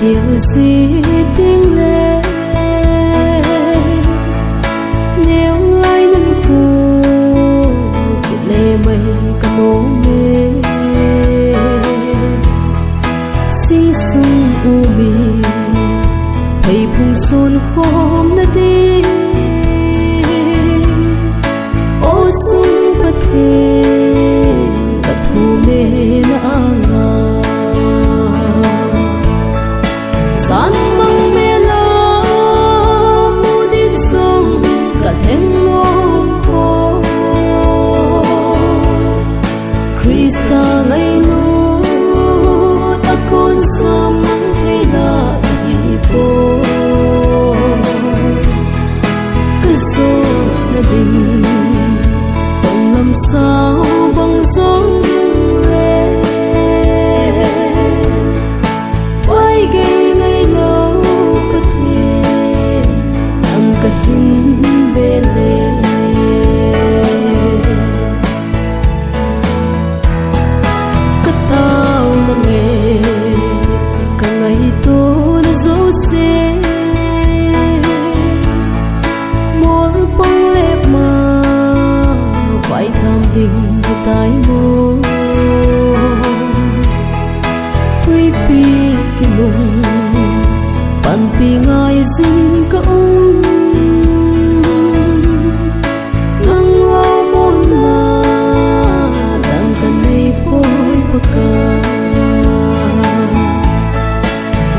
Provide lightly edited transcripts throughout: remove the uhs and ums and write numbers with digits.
điều gì tiếng lên nếu ai nâng khô thì lệ mây cả nô mê sinh sung u mì thầy phùng xuân khom na đi ô sung bất thế cả thu mê na ngà san mang mê la mu din song cả heng ngom po Krista ngày nu ta con sam hay là hi po cứ số na đình tông làm sao bằng gió tình tai mô huy pi kinung pan pi ngai zin ka nang lao mon na dang kan nei poi paka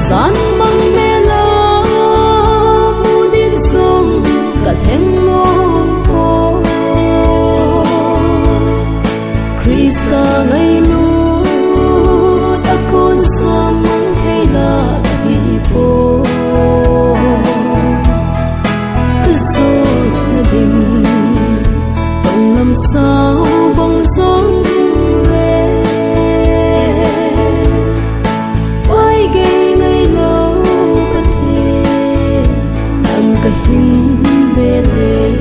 san mang me la mu din song ka heng Krista ngày nu ta con sam hay là hi po cứ số na đình tông làm sao bằng gió lệ quay gây ngày lâu bất thể nang cả hin bê lệ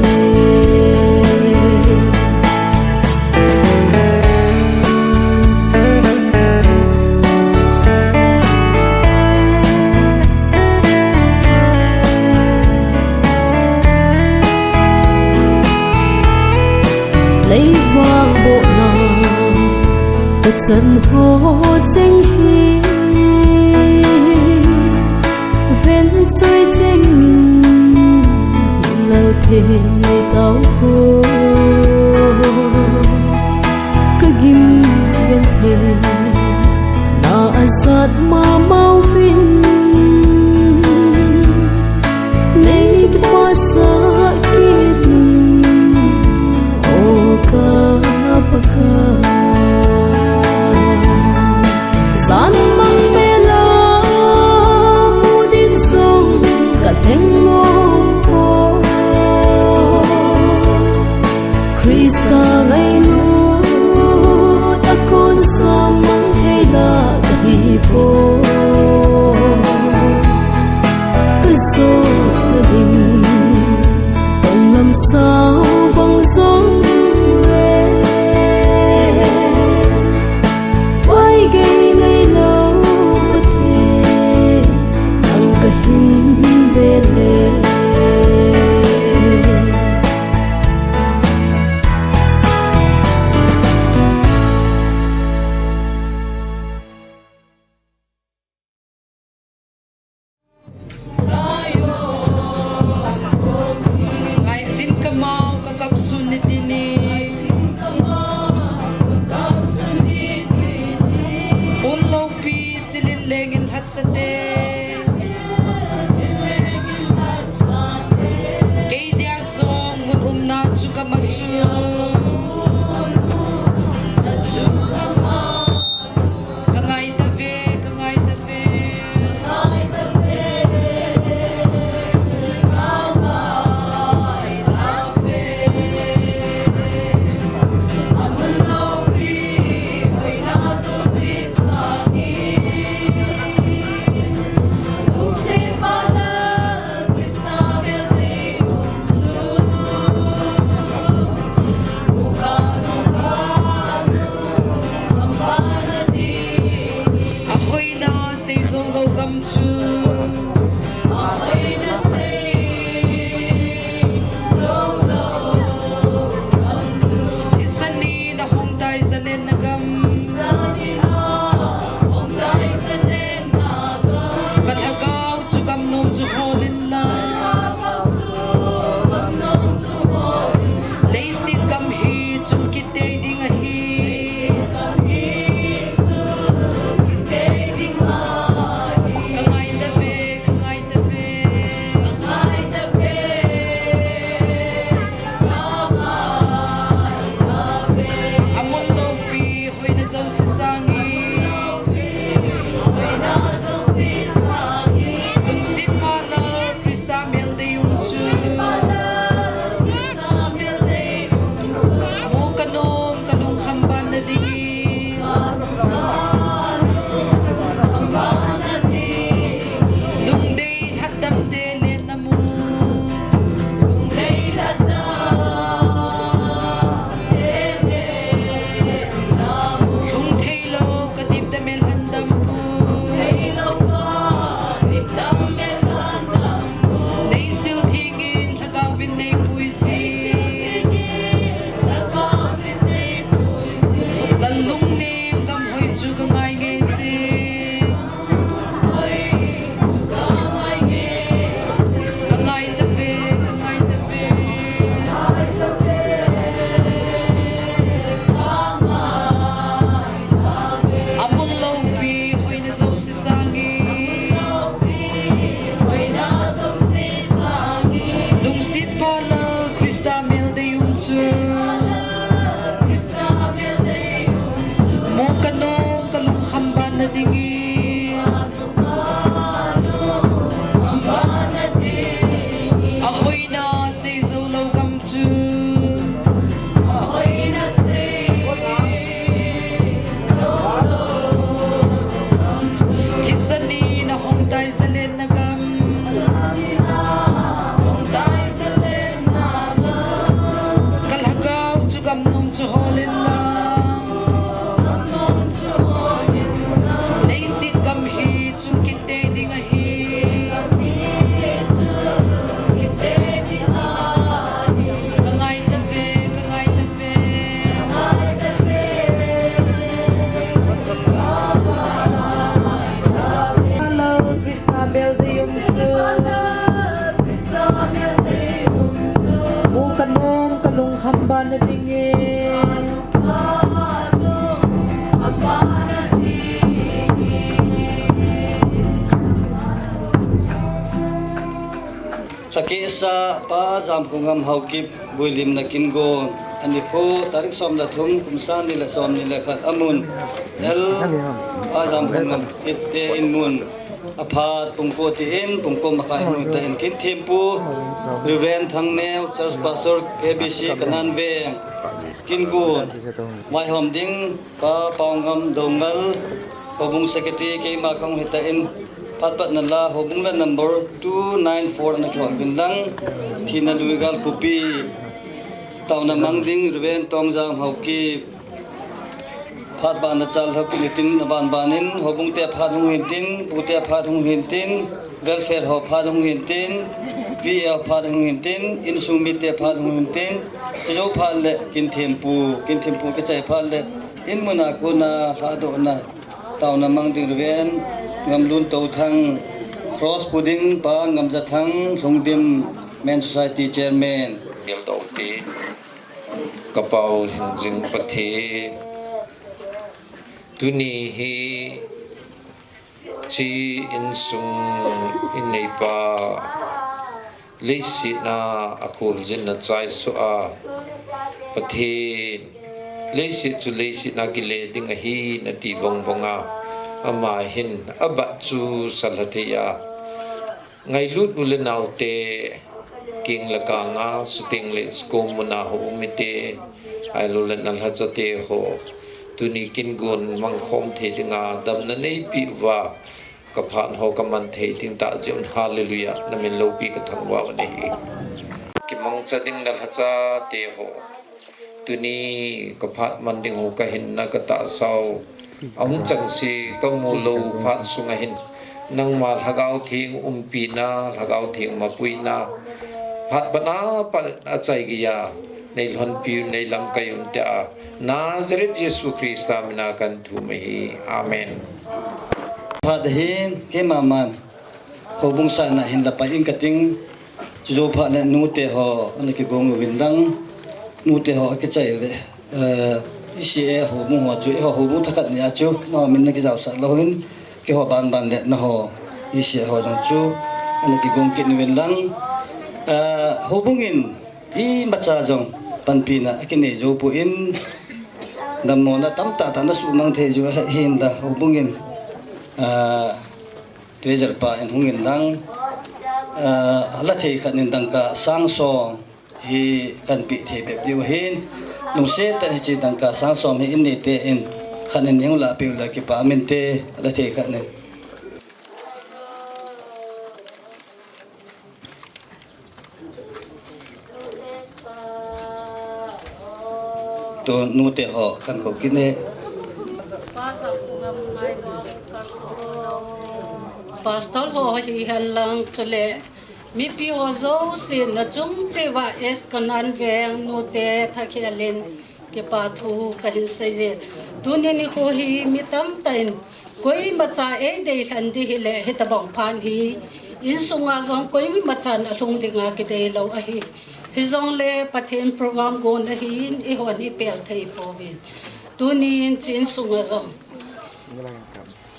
lấy hoang bộ nào đất dân hồ tranh hi ven trôi tranh mình lal phê tao hồ cứ ghim gần thề na azad ma mau vin nei cái sa kia paka san mang me la mu din song ka heng ngom po Krista ngày nu ta con sam mang hay là ka hi po cứ số na đình tông làm sao bằng gió Hamba na tingin Saki sa pa jam kungam haukip builim na kingo ani po tarik som la thum kumsan ni la som ni la khat amun el pa jam kungam itte in mun aphat pungko ti in pungko makai hu ta in kin thimpu reverend thang neu church pastor abc kanan ve kingo mai hom ding pa paungam dongal pabung secretary ke ma khang hita in pat na la hobung la number 294 na ko bindang thina luigal pupi tauna mangding reven tongjam hauki phat ba na chal hak nitin ban banin hobung te phat hung hintin pute phat hung hintin welfare ho phat hung hintin va phat hung hintin insumi te phat hung hintin jo phat le kin thempu ke chai phat le in muna ko na ha do na tauna mangding reven ngam lun tau thang cross pudding pa ngam za thang lungdim men society chairman gel tau ti kapau jing pathe tuni hi chi in sung in nei pa leisi na akul jin na chai so a pathe leisi chu leisi na gile ding hi na ti bong bonga ama hin aba chu salhathia ngai lut bulenau te king lakanga suting le skom na ho umite ailulan alhajate ho tuni kin gun mangkhom the dinga dam na nei pi wa kaphan ho kaman the ting ta jon hallelujah namin lo pi ka thangwa nei ki mong chading dal hacha te ho tuni kaphat manding ho ka hin na ka ta sau ông chẳng si có mù lâu phát sung hin nang mal hagao thing pina hagao thing ma puina phát bana pa achai giya nei lon pi nei lam kayun ta Nazareth Yesu Krista mina kan thu mai amen phat hin ke mama hobung sa na hin la pa in kating jo pha na nu te ho ani ki gong windang nu te ho ke chai le isi ho mu ho chu ho mu thakat ni chu no min na ki jaw sa lohin ki ho ban le na ho isi ho jong chu ani ki gong ki ni lang ho bungin i macha jong panpina akine jo pu in namo na tam ta ta na su mang the jo hin da ho bungin treasure pa en hungin lang ala the khat nin dang ka sang so hi kan pi the be diu hin nung se ta chi dang ka sang som hi in ni te in khanin ning la pi la ki pa min te la the khat ne to nu te ho kan ko ki ne pastor ho hi halang chule mi pi ho zo sin na chung che wa es kanan veng no te thakhialin ke pa thu kahin se je tuni ni ho hi mi tam tain koi macha e de han di hi le he ta bang phan hi in sunga zong koi mi machan alung dinga ke de lo a hi hi zong le pathen program go na hi i ho ni pel thei povin tuni chin sunga zong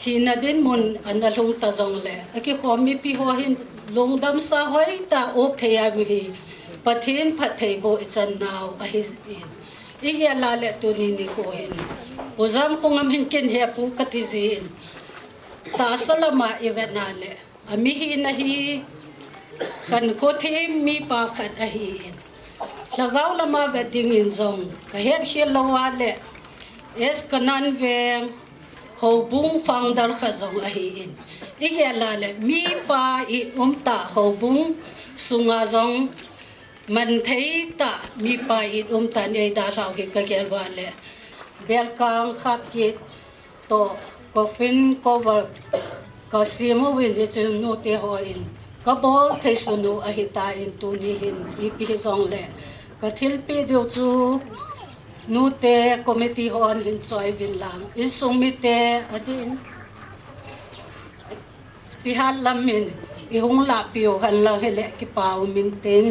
Sina din mun analung ta zong le aki khomi pi ho hin longdam sa hoi ta op theya mi hi pathin phathei bo ichan naw a hi in ya la le tu ni ni ko hin ozam khongam hin ken he pu katizin ta salama evena le ami hi na hi kan ko the mi pa khat a hi lagaw lama wedding in zong ka her hi lawa le es kanan veng ho bung founder khazong ahin igela le mi pa I umta ho bung sunga zong man thei ta mi pa I umta nei da raw ki ka gelwa le belkang khat ki to coffin cover ka simu win je no te ho in ka bol thei sunu ahita in tu ni hin I pi zong le ka thil pi do chu Nute committee hon in choi bin lang in sumite adin pihal lamin ihung la pio han lang hele ki pau min ten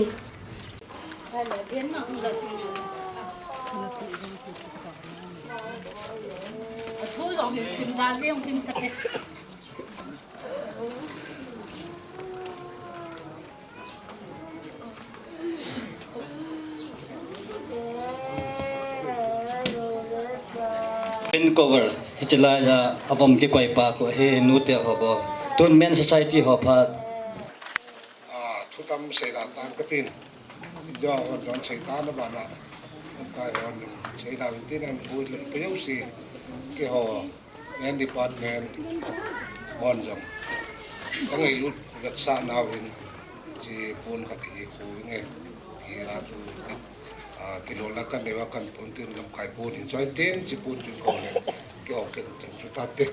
hala ben na la sin เห็นสิมดาเรียงพิมพ์กันเป็น cover ฮิจลาจะอวมกี่กวยปากเฮนูเตะหอบตุน men society หอบพา ทุกทำเสียดานก็ตีนย่อก็โดนเสียดานแล้วบ้านละตายวันเสียดานที่นั่นพูดเลยก็ยังสิกี่ห่อเงินดีพาร์ตเมนต์บอลจังตั้งไงรู้รักษาหน้าวินที่ปูนขัดที่คูเนี่ยที่ราชูกิโลละกันเดียวกันปูนตื่นกับไข่ปูนจอยเต้นที่ปูนจุดก่อนเนี่ยกี่ออกกันจุดตัดเต้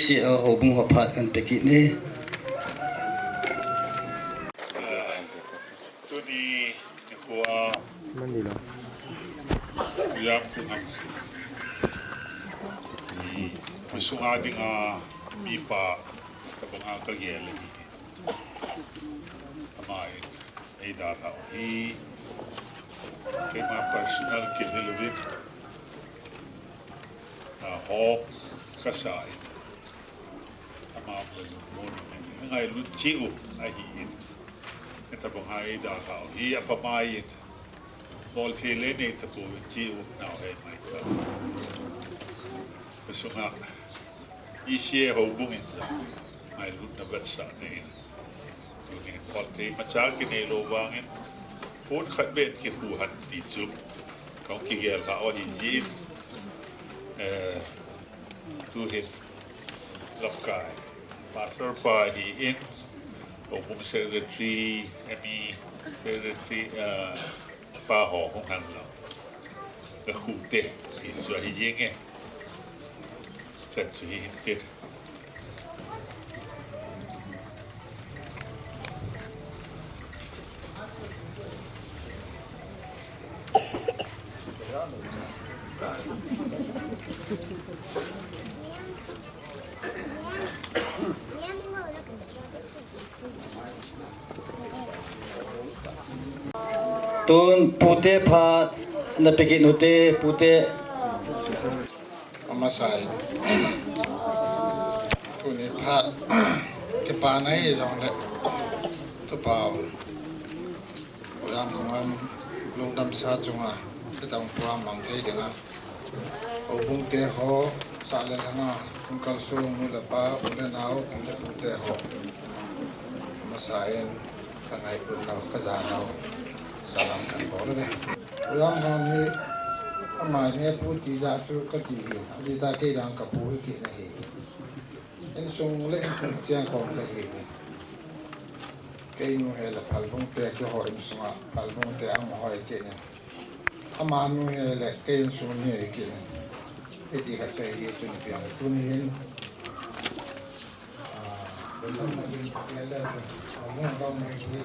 si ho bung ho phat kan peki ni tu di kuah yang kunam masuk ading pipa kapag kagel lagi amai ay data hi kay mga personal kinilawit na hop kasay mga muna ngay lutsiu ay hiin ito pong ay data hi apamayin bol pili ni ito po lutsiu na ay may ka gusto nga isye hubungin sa may lut na bansa na yun yung bol kay matsakin ay lubangin pun katbet kipuhan dito kung kigel ka o hijin tuhit lapkay master pa hiin o kung secretary secretary pa ho kung hanlaw kahute iswa hijing set su hiin tun pute phat na peki nute pute Amasai tu ni phat ke pa nai jong le tu pao ram ngam lung dam sa chunga ke tang puam mang ke denga o bung te ho sa le na kum kal su mu la pa u le nau kum le bung te ho Amasai ka ngai pu nau ka za nau salam kan bo le ram ngam ni amai ne pu ti ja su ka ti ni ta ke dang ka pu ki na hi en sung le en sung chiang kong le hi ke nu he la phal bung te ke ho en sung a phal bung te ang ho ke ne ama nu he le ke en sung ni ke ne ke ti ka che hi tu ni piang tu ni hin belum lagi ke le mo ba mo hi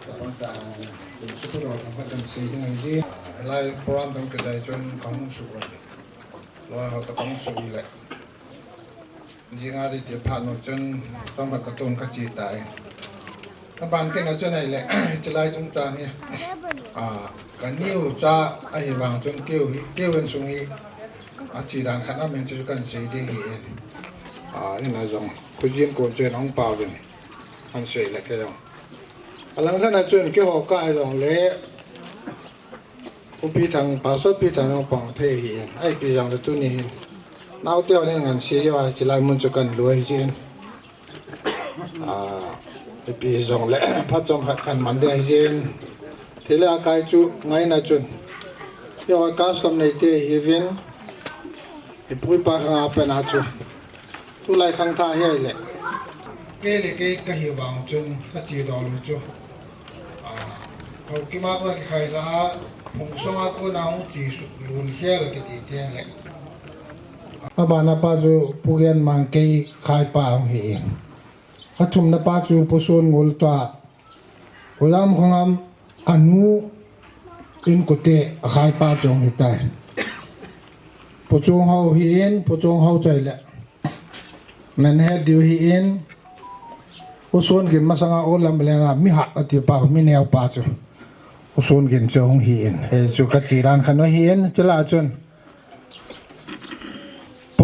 Tentang itu loh, apa dan sehingga ini, lain program tentang kejadian kamu suka, loh atau kamu suka le, jika ada di depan macam tempat ketun kecil tay, tempat kita macam ni le, celai jumpa ni, kan niu ca, ahi bang macam kiu kan sungi, cidan kan amen cucikan sehingga ini, ini macam kucing kucing orang pawin, kan sehingga le kaya. Alang kan acuan ke hokai dong le, upi tang pasal pi tang pang tehi, ai pi yang tu ni, nau tiaw ni ngan siapa cilai munculkan luai jin, pi dong le, pacom kan mandai jin, tila akai cu ngai acuan, tiaw kas kam nei tehi vin, ipui pa kang apa acuan, tu lai kang ta hiai le. Ke le ke kahiwang chun kachi dol chu ki ma ko khai la phung songa ko naung chi lun hel ke ti tiang le abana pa ju pugen mang ke khai pa hi athum na pa chu pusun ngul ta ulam khongam anu in ko te khai pa jong hi tai puchung hau hi en puchung hau chai le men he diu hi en usun gin masanga olam belenga mi hak ati pa mi neo pa chu usun gin chu hong hiin he chu ka chiran khan hiin chila chun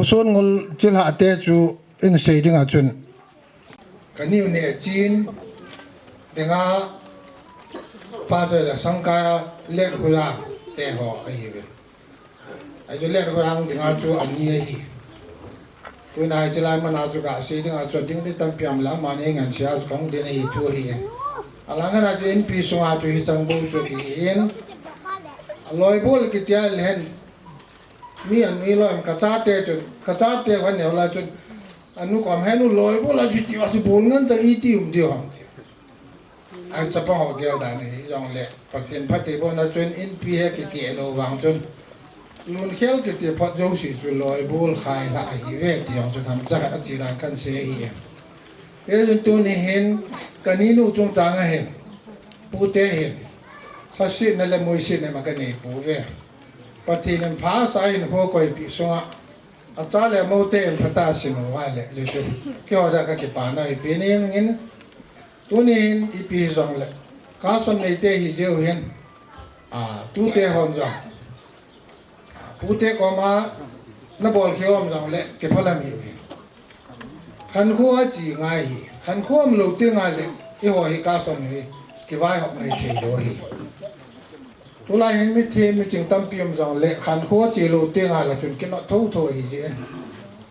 usun ngul chila te chu in sei dinga chun kaniu ne chin denga pa de la sangka le khuya te ho ai ve ai ju le khuya ang dinga chu ani ai tôi này chỉ làm mà nào cho cả sĩ thì ngài chuẩn định đi tâm piam lắm mà nên ngành sẽ không đến này chú hi là cái nào cho in pi sung à chú hi sang bung chú hi in lôi bol cái tia lên mi anh mi lôi cái cha tê phần nào là chú anh nu còn hay nu lôi bol là chú bol ngân tới ít tiêu điều anh sẽ bảo họ kêu đàn này dòng lệ phát hiện phát tế bol là chú in pi hay cái kia lô vàng chú luôn khéo cái tiệp phát dấu sĩ chú lôi bol khai lại về thì ông chú tham gia chỉ là căn xe hi cái chúng tôi này hiện cái ní nu chúng ta hiện bù tê hiện phát sinh là môi sinh này mà cái này bù về phát thì nên phá sai nó có coi bị sung á cha là mâu tê phát ta sinh hoa lệ rồi chú kêu ra cái bản này bên này nghe tôi này ít bị rong lệ cá sấu này tê hi dễ hiện tu tê hòn rong bù tê có mà nó bỏ khéo ông rong lệ cái phải làm gì khăn khô chỉ ngay khăn khô mà lâu tiếng ngay lệ cái hồi cá sấu này cái vai học này chỉ rồi tôi lại hiện mới thêm mới chừng tâm piêm rằng lệ khăn khô chỉ lâu tiếng ngay là chuyện cái nó thấu thôi gì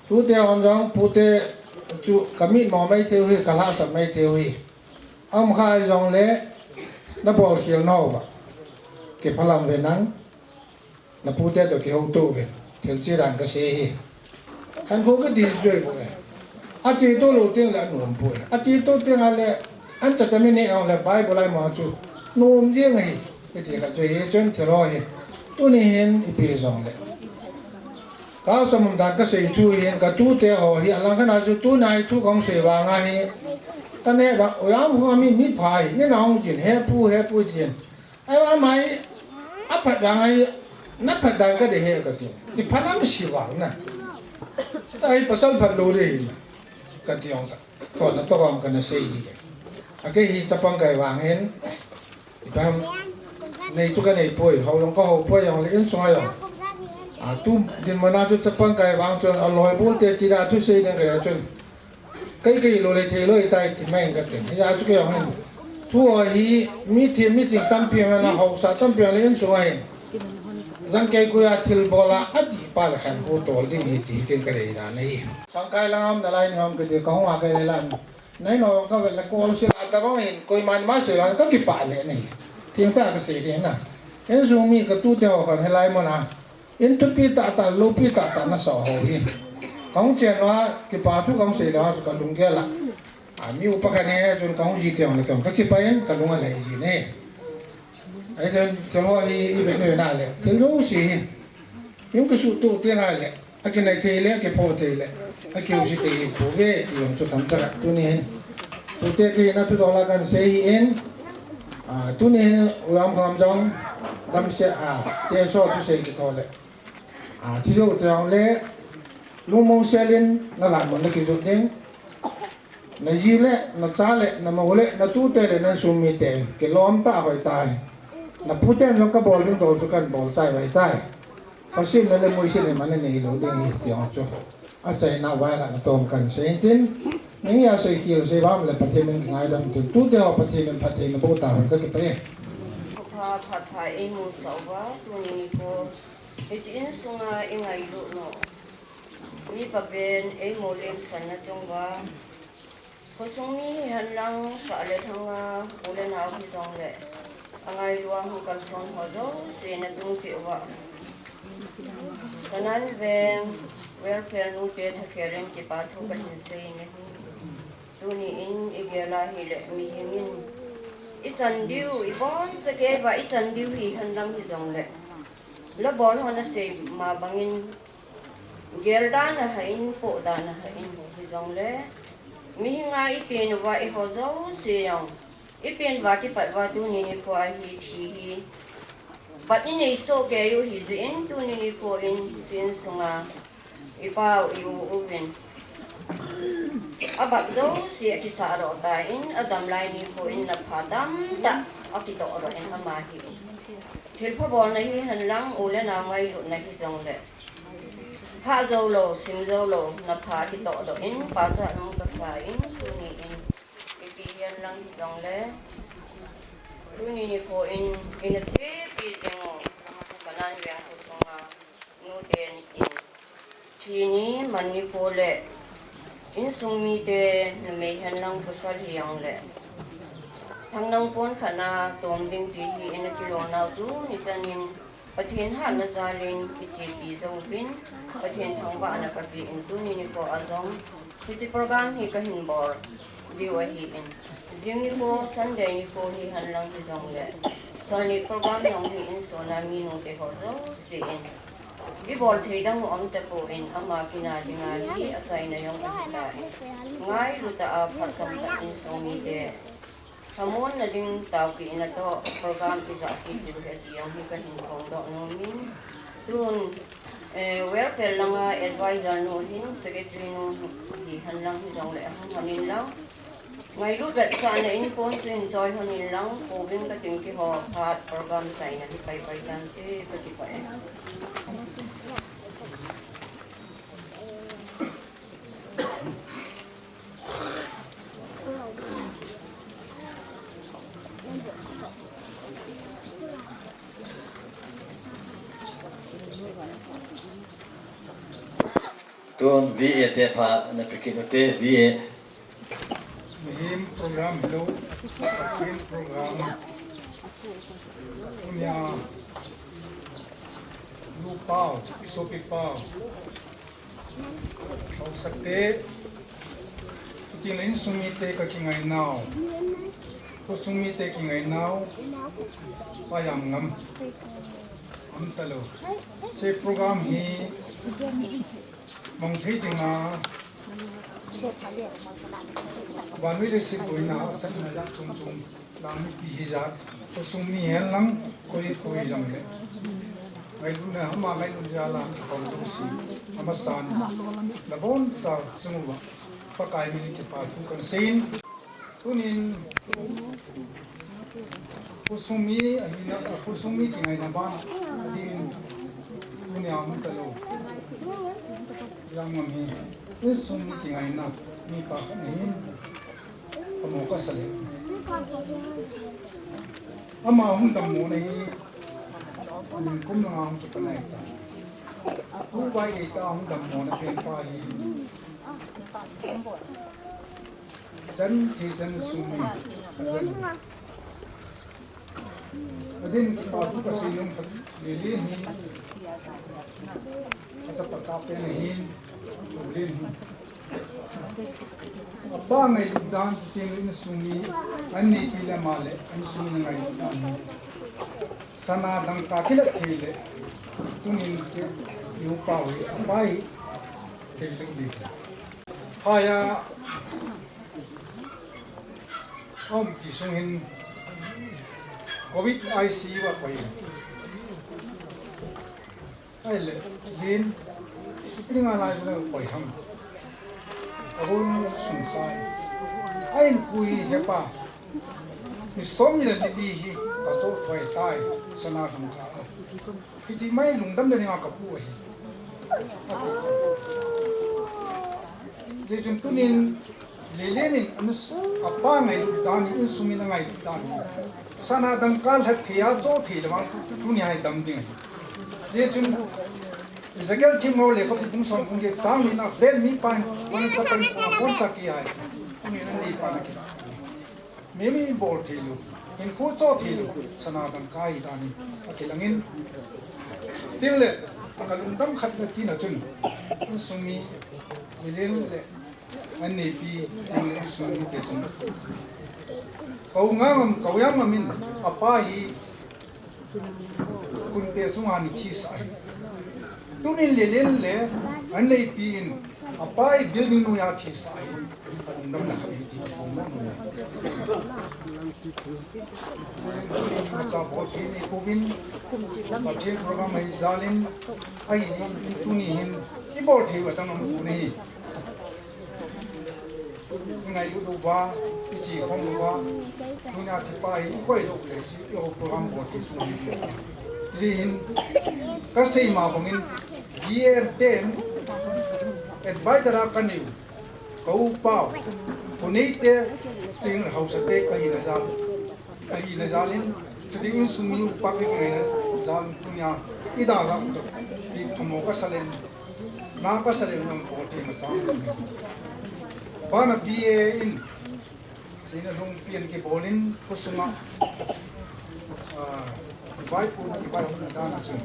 tu tê ông rằng bù tê chú cái mít mò mấy theo hi cả lá sập mấy theo hi ông khai rằng lệ nó bỏ khéo nào vậy cái phải làm về nắng nó bù tê được cái hậu tu về theo chỉ đàn cái xe hi khăn khô cái gì rồi vậy chỉ tôi lâu tiếng là nuông bùi chỉ tôi tiếng là anh chắc cái này ông là bài bồ lại mà chú nuông riêng này cái gì cái chuyện chuyện thế rồi tôi này hiện bị rồi đấy cả số mình đặt cái sự chú hiện cái chú thế họ hiện là cái nào chú này chú công sự vàng này cái này bảo ôi ông khôngมีนิพายนี่น้องจินเฮปูจินไอ้ว่าไม่อัปปัดดังไอ้นับปัดดังก็ได้เฮก็จินที่พันน้ำสิวังนะแต่ไอ้ภาษาพันรู้เลยก็ที่องค์ก็นั่นตัวองค์กันเสียดีโอเคที่จะปังไก่วางเห็นที่ทำในทุกในป่วยเขาลงก็เขาป่วยอย่างเล่นสวยอย่างตุ้มดินมันน่าจะปังไก่วางจนอร่อยบุญเตจิราทุเสียเนี่ยจนcái lô lệ thế lôi tay thì mấy cái tiền bây giờ chúng tôi hỏi thua hi mi thì mi chỉ tâm piên là học sa tâm piên lên rồi rằng cái cô ya thil bola adi pa là khăn cô tổ đi thì cái này là này sang cái làm là lại nhóm cái gì có hoa cái làm này nó có cái là cô sẽ là ta có hình coi man má sửa có cái pa này này tiếng ta cái gì đấy nè cái zoom mi cái tu theo còn hay lại mà nào in tu pi ta lô pi ta nó sọ hồ hi không chuyện đó cái bà chú không xảy đó cái lùng kia là mi upa cái này chúng không gì tiền là tiền các cái bên cái lùng là gì nè ấy nên cái lo hi bên này nào lệ cái lỗ gì những cái sự tu tiếng này lệ cái này thì lệ cái phô thì lệ cái kiểu gì thì phô về thì chúng tôi tham gia tu này tu thế cái nó tu đó là cái sẽ hiện tu này làm không giống làm sẽ thế số tu sẽ cái thôi lệ thì đâu thì lệ lu mong selin na làm một cái chuyện đấy na gì lệ na cha lệ na màu lệ na tu tê lệ na sum mi tê cái lom ta hỏi tai na pu tê nó cái bol lên đầu cho cái bol tai vậy tai phát sinh nó lên môi sinh này mà nó này lâu đi thì họ cho à chạy nào vai là tôm cần xây tin những nhà xây kia xây bám là phát triển mình ngay đồng từ tu tê họ phát triển nó bổ tạo cái cái đấy phát thải em muốn sáu quá tôi nhìn cô cái chuyện sung em ngày độ nó mi pa ben e molem sana chongwa ko songni hanlang sa le thanga ole na hi song le angai luang hu kal song ho zo se na chung chi wa kanan ve welfare nu te thakeren ki pa thu ka hin se ne tu ni in igela hi le mi hingin I chan diu I bon sa ke wa I chan diu hi hanlang hi song le la bol hona se ma bangin gerda na hain po da na hain hi jong le mi nga I pen wa I ho zo se yong I pen wa ki pat wa tu ni ko a hi thi hi pat ni nei so ke yu hi zin tu ni ko in sin sunga I pa yu u ven abat do si kisaro ta in adam lai ni ko in na phadam ta akito ro in amahi thil phobol na hi han lang ule na ngai lu na hi jong le pha zo lo sim zo lo na pha ki to do in pa cha no ka sa in tu ni in pi hian lang hi jong le tu ni ko in a che pi jeng kanan yang ko songa nu den in chi ni man ni ko le in sung mi te na me han lang ko sa hiang le thang nang pon khana tom ding ti hi in ki lo na tu ni chanin pathian han na zalin ki che pi zo bin pathian thang ba na ka pi in tu ni ko azong ki program hi ka hin bor diwa hi in jing ni ko sunday ni ko hi han lang ki zong le so ni program yong hi in so na mi no te ho zo si in i bol thei dang om te po in ama kina dinga hi achai na yong ta ngai lu ta a phasam ta in so mi de hamon na ding tao ki na to program isa ki di ka di yong hi ka hin kong do no min tun welfare lang advisor no hin secretary no hi han lang hi jong le han hanin lang ngai lu bet sa na in pon chu enjoy hanin lang ko bin ka ting ki ho phat program sai na hi pai pai lang te ka ti pa tuan VA te pha na pikino te VA Muhim program lo muhim program punya lupau isopi pau kau sakte tingin sumite ka kingai now ko sumite kingai now payam ngam amtalo se program hi mong thei tingaวันวิธีสิบวันนะสักหน่อยจุ่มๆลางมีปีหิจัดก็สุ่มมีเห็นลังคุยจังเลยไม่รู้นะเขามาไม่รู้จะละของตุสีธรรมศาสตร์แล้วบนสาวสมุทรปากกายมีที่ปาทุกันสินตุนินผู้สุ่มมีอันนี้นะผู้สุ่มมีที่ไหนนะบ้านที่ตุนิยามันตลกยังมันมีผู้สุ่มมีที่ไหนนะมีปากนี้ขโมยก็สลิดอามาหุ่นดำมูนี่มันคุ้มงามจุดไหนผู้ใบตาหุ่นดำมูนี่เป็นไปจันที่จันสุมีประเด็นที่มาทุกสิ่งนั้นเรื่องนี้จะประกอบเป็นหินเรื่องapa ngai dan tin sumi anni pila male an sumi ngai dan sana dang ka kila thile tunin ke yu pawi apai teling di haya om ki sungin covid ic wa pai ai le din tinga la ju pai ham Arun sunsai, ain kui hepa, ni som ni le li hi, ka cho thoi tai, sana kam ka. Ki ji mai lung dam le nga ka pu hi. Je jun tunin le lenin anus apa ngai lu dan ni sumi na ngai dan. Sana dam kal ha thia cho thi le wang tu ni hai dam ding. Je jun Zagal team mo le khop tung son kung ge sang ni na vel mi pan kon sa pan kon sa ki ai ni na ni pan ki me mi bol thilu in ko cho thilu sana dan kai da ni akilangin timle akalung dam khat na ki na chun sumi milen le an ni pi ni sumi ke sum kau ngam kau yang min apa hi kun pe suma ni chi sai tunin le an lei pin apai building no ya thi sai ndam na khabi ti cha bo thi ni kovin budget program ai zalin ai tuni hin i bo thi wa tang mu ni ngay lúc đầu ba cái chỉ không ba tôi nhà thì ba ấy quay được để chỉ yêu program của cái số gì hin các sĩ mà của mình GR10 advisor akan yêu kau pau punite ting hausate kahi na zalin jadi in sumiu pakai kena zal punya ida la di kamu kasalen na kasalen nang kote macam bana BA in sina long pian ke bolin kusuma vai pun di bai pun dan macam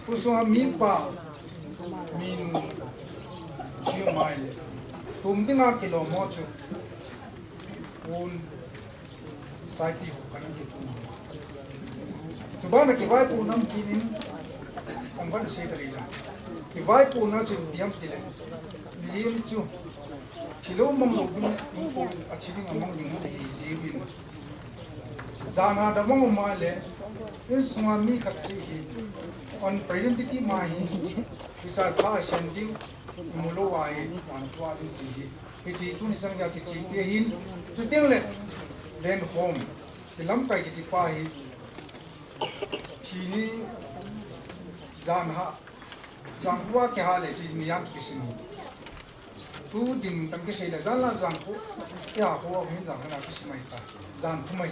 kusuma mimpa min siu mai tum tinga kilometer un sai ti kan ki tu subana ki vai pu nam kinin ang ban se tali la ki vai pu na chu diam tile lim chu chilo mam lo bin ko achiding among ning ti jibin zana da mong ma le in swami khat chi on identity ma hi kisar pha shanji mulo wai an twa din ti ki tu ni sang ya ki chi pe hin chu teng le then home the lam kai ki pa hi chi ni zan ha zan wa ke ha le chi ni yam ki sin tu din tam ke sei la zan la zan ko ya ko hin zan na ki sin mai ta zan thu mai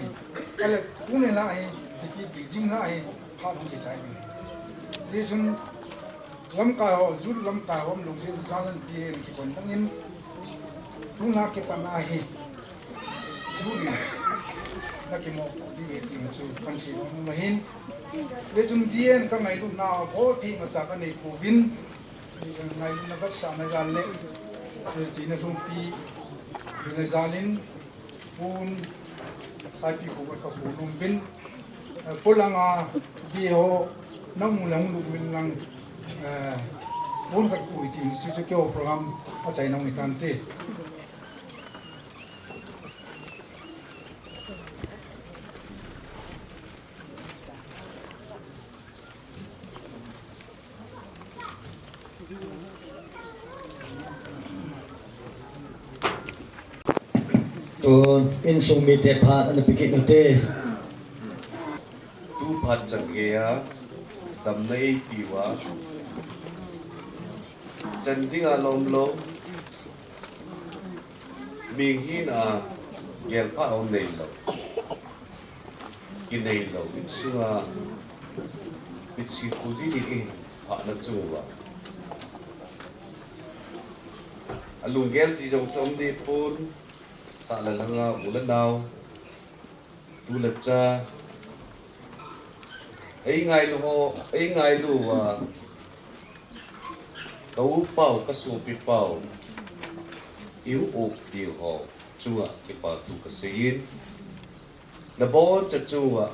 ale tu ne la ai ki bi jing la ai ha bu ke chai ni de jun lam ka ho zul lam ka hom lu ji zan ti ki kon tang in tu na ke pa na hi zul lagi mau di su kansi mahin le jum dien ka ngai lu na bo thi ma cha ka nei ku win ngai lu na ba sa na jan le ji na lum pi na zalin pun sai pi ku ka ku lum bin pulanga di ho na mu lang lu min lang pun ka ku ti si ke program a chai nang ni kan te in sung mi te phat an pikit no te tu phat chang ya tam nei piwa chan dinga lom lo ming hi na gel pa on nei lo ki nei lo in sunga pitsi kuji ni ke pa na chuwa alung gel ji jong som de pun sa la langa ulan naw tu la cha ai ngai lu wa kau pau ka su pi pau iu o pi ho chua ki pa tu ka sein na bo cha chua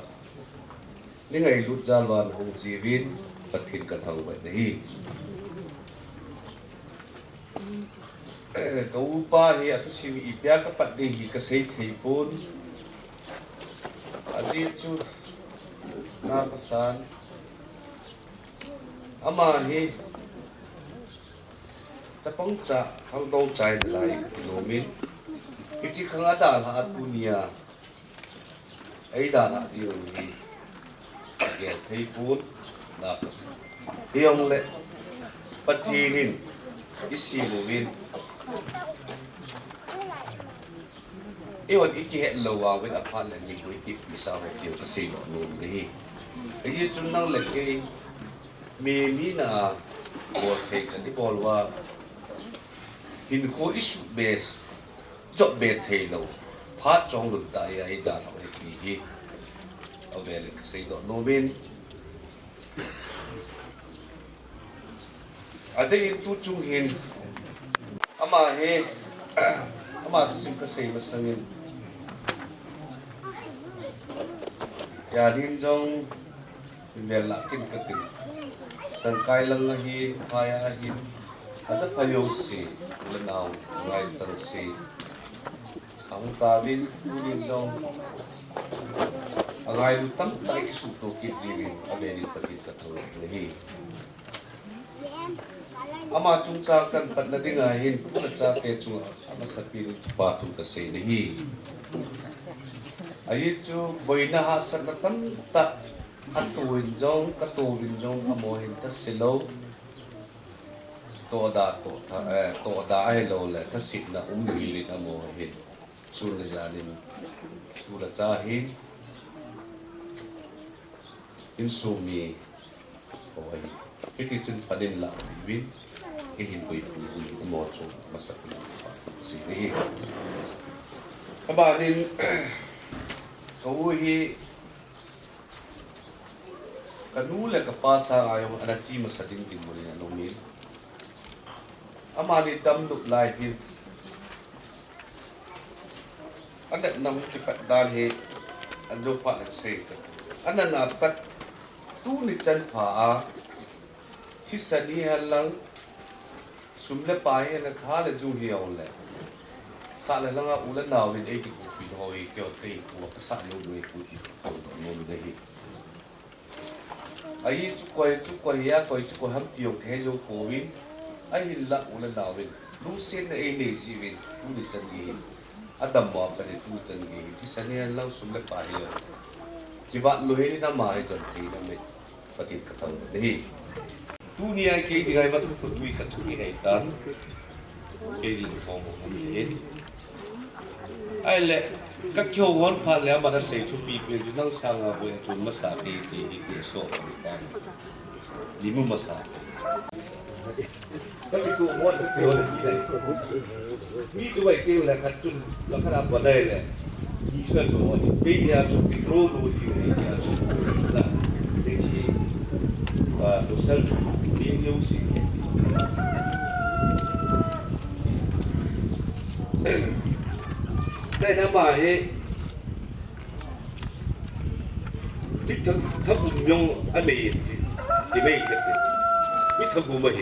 ni ngai lu cha lwan hong ji win pathin ka thau ba nei kau pa hi atu si i pya ka pat de hi ka sei thei pon aji chu na pasan ama hi tapong cha hang dong chai lai kilomin kichi khang ada la atunia ai da na dio hi ge thei pon na pasan hiong le patinin isi movin ewan iki het lo wa with a pan and ni ko tip mi sa ho tio sa sei no ni ai chun nang le ke me mi na ko thei chan di bol wa hin ko isu bes job be thei lo pha chong lu ta ai da ho ki hi avel ke sei no bin ade tu chung hin ama he ama sim ka sei masangin ya din jong mel la kin ka tin sang kai lang hi phaya hi ada phayo si lanaw ngai tang si ang tawin din jong angai lu tam tai ki su to ki jiwin abeni ta ki ka to hi ama chung cha kan pat na dinga hin pu cha te chu ama sapi pa tu ka se ni hi ai chu boina ha san na tam ta atuin jong ka tu bin jong amo hin ta selo to da ai lo le ta sit na mi li na mo hin sur na janin tu la cha hin in su mi oi kiti chun padin la win hin koi pu mo chu masak si hi kabanin ko hi kanu le ka pasa ayo ana chi masadin din mo ni no mi amani dam duk lai hin anda nam ki pat dal he anjo pa na se ana na pat tu ni chan pha a thi sani halang sumle pai na kha le ju hi on le sa le langa ula naw ni e ki pi hoi kyo te ko ka sa lo do e ku ti ko do no de hi ai chu ko ya ko chu ko ham ti yo the jo ko win ai la ula naw win lu sen na e ne si win tu ni chan gi adam ma pa ni tu chan gi thi sani halang sumle pai yo ki ba lo he ni na ma ai jan ti na me patin ka tau de hi dunia ke di gai batu futui ka tui gai tan ke di form of it ai le ka kyo won pha le ma da sei thu pi pe ju nang sang a we chu ma sa ti ti so ta li mu ma sa ka bi ku mo de ke le ki ni tu wai ke le ka chu la ka ra ba dai le ni sa to pe ya su pi ro do ti ne ya su la de chi do sel yêu sĩ đây là bài thích thấp cùng nhau anh này thì mấy cái biết thấp cùng mấy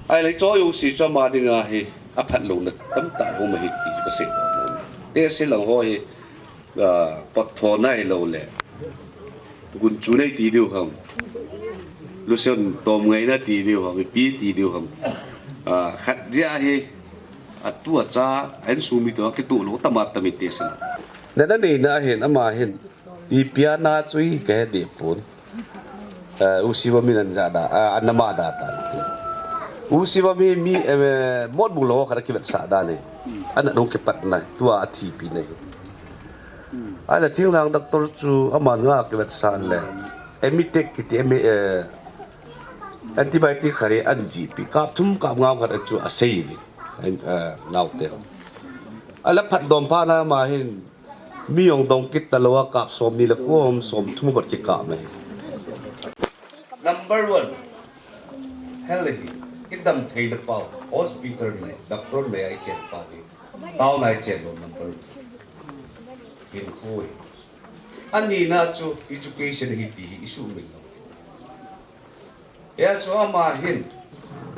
ai lấy cho yêu sĩ cho mà đi ngà thì áp hạt lồng được tấm tại cùng mấy thì có sự đây sẽ là hồi bắt thọ này lâu lẹ quân chú này tí điều không lúc sau tôm ngay na tí điều không pi tí điều không khát ra thì tua cha anh sumi đó cái tụ lỗ tamat tamit tesin nên là này na hiện ama hiện ipia na chui cái địa phun usiwa mi nan jada anama da ta usiwa mi mod bulo kada kibat sa da ne ana dong ke pat na tua thi pi ne ai là tiếng lang doctor chu ama nga kibat sa le emitek kiti antibiotic khare anji pi kap thum kap ngam khat chu asei ni naw te ala phat dom pa na ma hin mi yong dong kit talowa kap som ni la kom som thum bot ki kap mai number 1 healthy kidam thei la pau hospital ne doctor me ai chen pa ni tao nai chen lo number in khoi ani na chu education hi ti issue mi ya cho ama hin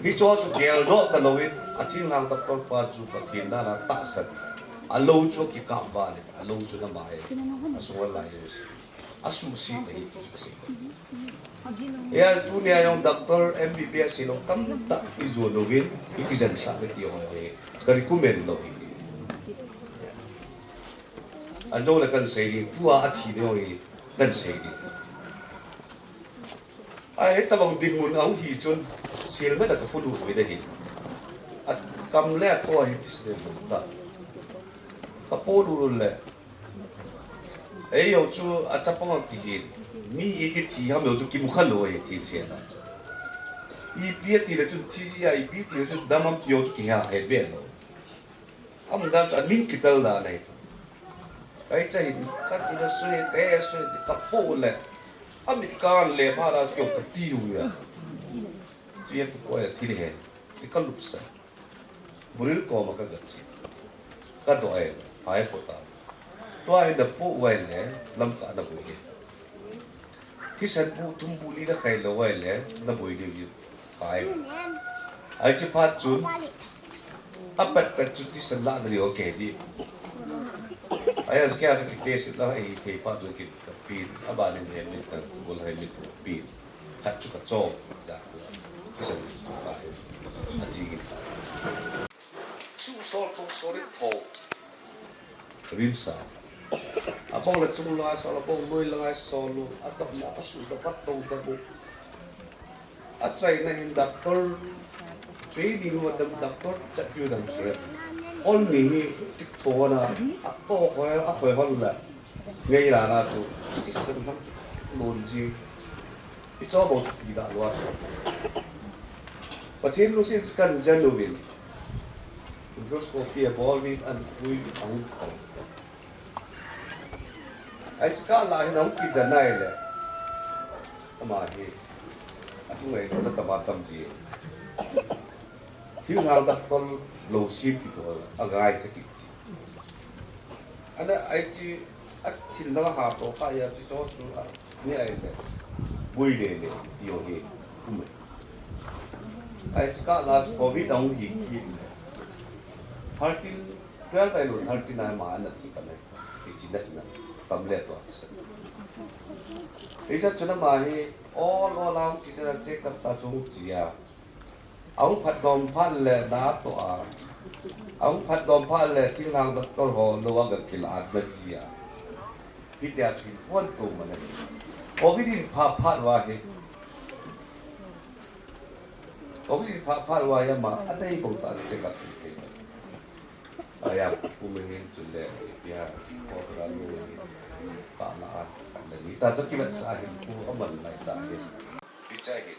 hi cho chu gel do ta loin athing lang ta tor pa chu pa thin da na ta sat alo chu ki ka ba le alo chu na mai asu la yes asu si nei ya dunia yung doctor MBBS silong tam ta izo lovin ikijan sa bet yo he recommend lo ando la kan sei tua athi de oi kan sei ai ta bang ding mun au hi chun sil me da ka pu du we da hi at kam le ko hi pis de ta ka po du le ai yo chu a cha pang ti hi mi ye ki ti ha me chu ki mu khan lo ye ti sia da i pi ti le chu ti si ai pi ti chu da mam ti yo chu ki ha he be lo am da cha min ki pel da nei cái chạy các cái nó xuôi cái xuôi tập bộ lệ American lệ pha ra kiểu tập tiêu vậy chỉ là coi là thi hè cái con lục sa bữa có mà cái gì cái đồ ấy phải phụ ta tôi đập bộ vậy lệ làm cả đập bộ khi sản phụ thum bù đi đã khai lâu vậy lệ nó bồi điều gì phải ai chỉ phát chun áp bách chút thì sản lạ là điều ok đi ai kaya cái test là ai thì phát rồi cái pin à bạn nên mình ta buồn hay mình pin chắc chút cho dạ cái gì aji su so to sorry tho rim sa apong la chung la so la pong noi la so lu atop na asu da pat to da bu atsai na hin doctor training wa dam doctor chat yu dam sre on ni tik to na a to khoi hon la ngay là na tu ti sen ham mon ji pi cho bo ti da lo pa thêm lu sin kan jan lu bin microscopy ball with and we ang ai ska la hin ang ki jan nai le ama hi atu ngai no ta ba tam ji hiu hal da kon lo si pi to agai cha ki ana ai chi at til na ha to ka ya chi cho chu ni ai le bui le le ti o he kum ai ska la covid dong hi ki 12 ai lo 39 ma na ti ka ne ti chi na na tam le to ai cha chuna ma hi all around ki ta check up ta chung chi ya ông phát gom phát lệ đá tỏa ông phát gom phát lệ tiếng hàng đất tôi hồ lâu gần kỳ lạ bất gì à khi đẹp thì quân tụ mà này có cái gì phát vào hết có cái gì phát vào mà ở đây cũng ta sẽ gặp cái này à cũng mình chủ đề thì à có ra luôn cả là anh ta rất kỳ vật sai thì cũng mình lại ta hết bị chạy hết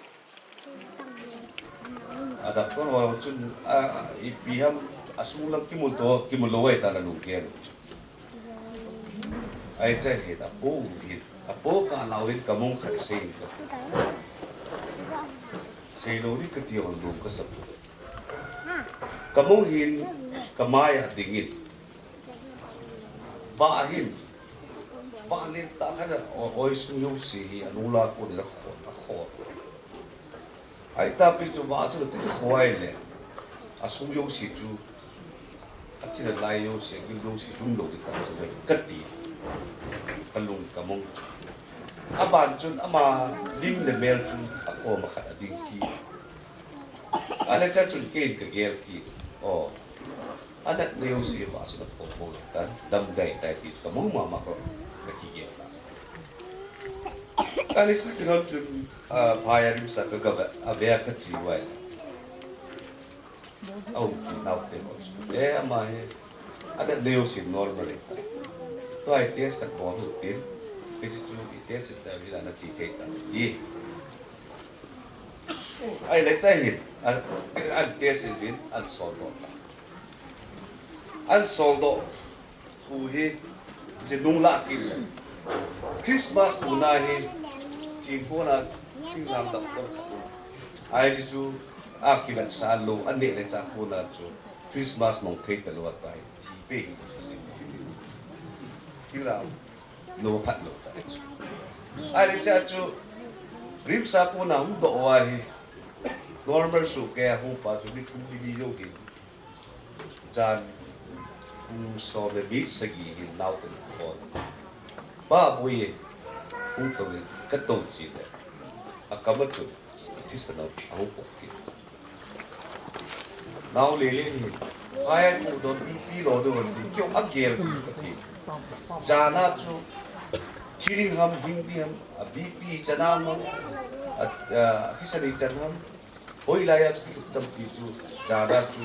ada kon wa chun ipiham asulang kimulo ay tala lugyan ay chay hit apo ka lawin kamong khatsing say lo ri katiyon lu kasap kamong hin kamaya dingin baahin ta kana oy sunyo si anula ko nila ko ai ta pi chu ba chu ti khoi le a sum yo si chu a ti la lai yo si ki lo si chung lo ti ta chu kat ti kalung kamong a ban chun ama lim le mel chu a ko ma khat ding ki a le cha chun ke ka gel ki o ana le yo si ba chu ko ko ta dam dai tai ti ka mo ma ko ki gel Alex na kinom chun payar sa kagawa avea ka chiwai au now te mo ama he ada leo si normal to ai test kat bo hu tin kisi chu i test ta vila na chi theta ye ai le chai hin an test in an sol do hu he je nung la ki Christmas tu na he chỉ có là khi làm động công ai thì chú ki ban sa lo an ne le cha ko na chú Christmas mong thei ta lo tai chi pe ki la lo phat lo ta ai le cha chú rim sa ko na hum do wa hi normal su ke hu pa chú bi thu bi yo ki jan so de bi sa gi hi nau ko ba bui hu to cái tổ chức này, các bạn chú thì sẽ nói ông bố kia, nào lấy lên thì ai cũng đón đi lo được thì kiểu ác ghê cái gì, cha na chú chỉ riêng ham hindi ham, BP cha na ham, cái gì cha ham, ôi lại chú tâm tí chú, cha na chú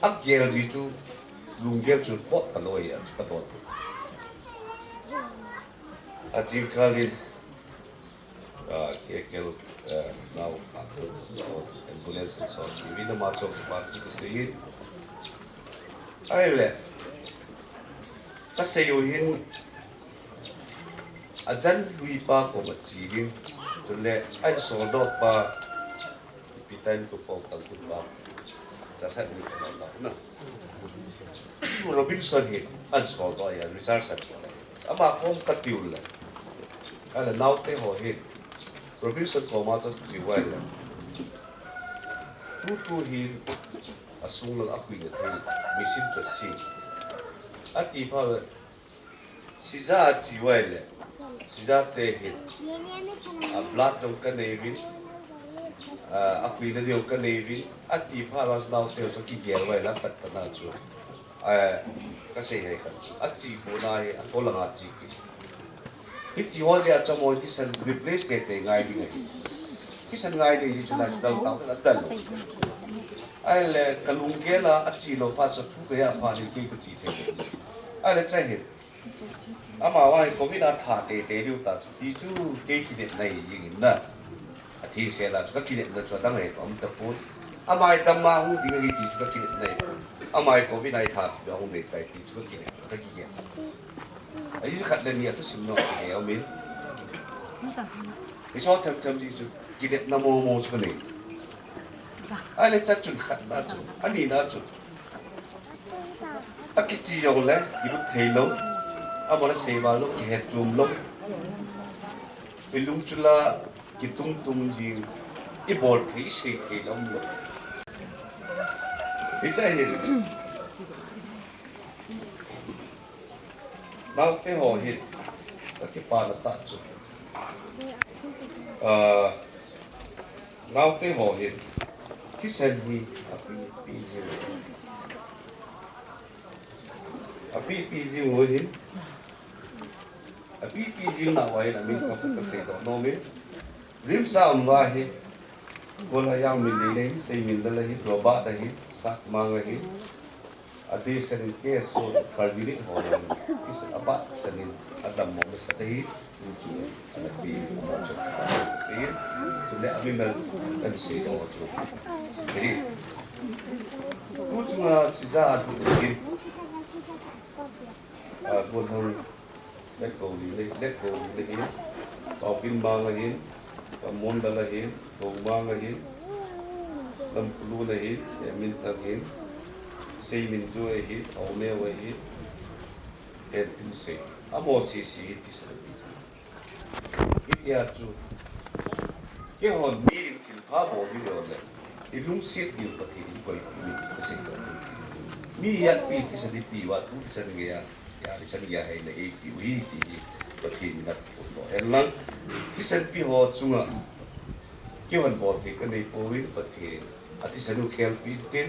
ác ghê gì chú, lùng ghê chú bớt cái lối à, cái bớt Ajikali kekelo now ambulance and so on. We the march of the party to say ai le ta sayo hin ajan hui pa ko machi hin to le ai so do pa pitain to po tang tu ba ta sa ni ko na Robinson hin an so do ya Richard sa ama kom katiu le ala naute ho hin Robinson ko ma tas si wai le tu hin asung lang akui na tu misin to si ati pa si za chi wai le si za te hin a blood jong ka ne bin Akui na dio ka nevi ati pha las dau teo so ki ger wai la tat na chu ka sei hai ka achi bo na he ko la nga chi ki hiti ho ja cha mo ti san replace ke te ngai di ngai ki san ngai de chu na dau tau ta dal lo ai le kalung ke la achi lo fa sa thu ke ya pha ni ki ku chi te ai le chai he ama wa ko vi na tha te te liu ta ti chu ke ki de nai yin na thì sẽ là các kỷ niệm là cho tăng này có một tập bốn mai tâm ma hung thì cái gì cho các kỷ niệm này mai có cái này thật và hung để cái thì cho các kỷ niệm các kỷ niệm ấy khát lên nhiều thứ xin nó thì ông biết cái số thêm gì cho kỷ niệm nam mô mô cho này ai lấy chắc chuẩn khát đã chuẩn anh đi đã chuẩn cái gì rồi đấy thì lúc thấy lâu mà nó xem vào lúc cái hạt chùm lâu cái lúc chú là cái tung gì cái bột khí sĩ thì lắm rồi cái trái gì nào cái hồ hiện cái pa là tạt rồi nào cái hồ hiện cái sen gì pi gì ngồi hiện pi gì nào vậy là mình không có thể đó nó biết rim sa umwa hi gol hayang min le sei min dal hi roba da hi sak mang hi adi sen ke so kargiri ho na is aba sanin adam mo sa hi chu ana bi mo chu sei chu le ami mel tan sei do chu ri ku chu na si za du hi gol hang let go hi tao pin mang hi môn đa là hiến, đồ mang là hiến, làm plu là hiến, min là hiến, xây min chu là hiến, áo neo là hiến, đèn pin xây, amo xì thì sao đi? Ít ya chu, cái hòn mi thì phá bỏ đi rồi đấy, thì lung xiết nhiều bậc thì quay mi cái xây đó, mi ya pi thì sao đi pi wa tu sao nghe ya thì sao nghe hay là cái pi thì thì nát đó, em lăngที่เส้นปีหอจุงอ่ะเกี่ยวกับบ่อที่กันในโพวินประเทศอาทิตย์สนุกแคมปีเต็น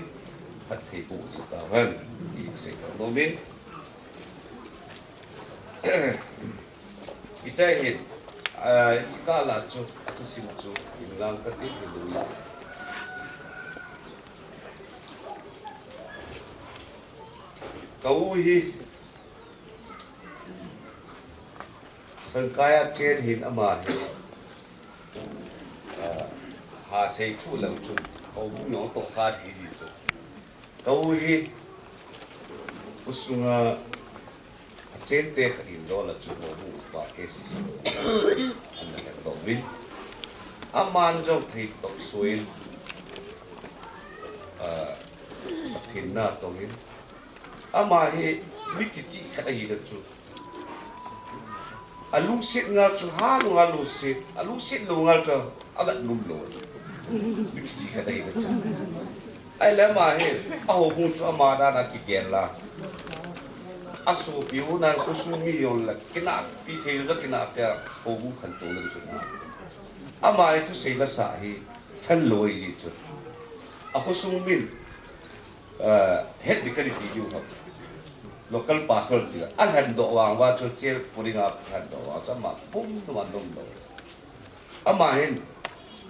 พัดเทปูสุตาวันอีกสิ่งของโนมินอีใจเห็นที่กาลาจูตุสิมจูอินลังกันที่ดูละกาวฮีสังกายเชนหินอมาหิหาเสกทุลังจุนเขาบุญน้องตกขาดหินจุนเขาหิอุสุงะเชนเตะหินโดนละจุนเขาบุญปากเอซิสิอันนั้นตกวินอามันจงที่ตกสวยหินหน้าตรงนี้อามาหิวิกิจิขนาดหินจุนalu sit ngal chu ha lu alu sit lu ngal chu agat lum lo biksi ka dai chu ai la ma he a ho bung chu ma da na ki gen la asu piu na ku su mi yon la kina pi the la kina pya ho bu khan to lu chu na a ma chu sei la sa hi than loi ji chu a ko su min het di ka ri ti ju ha local passport dia an do wang wa cho che puring up han do wa sama pum tu man dom do ama hen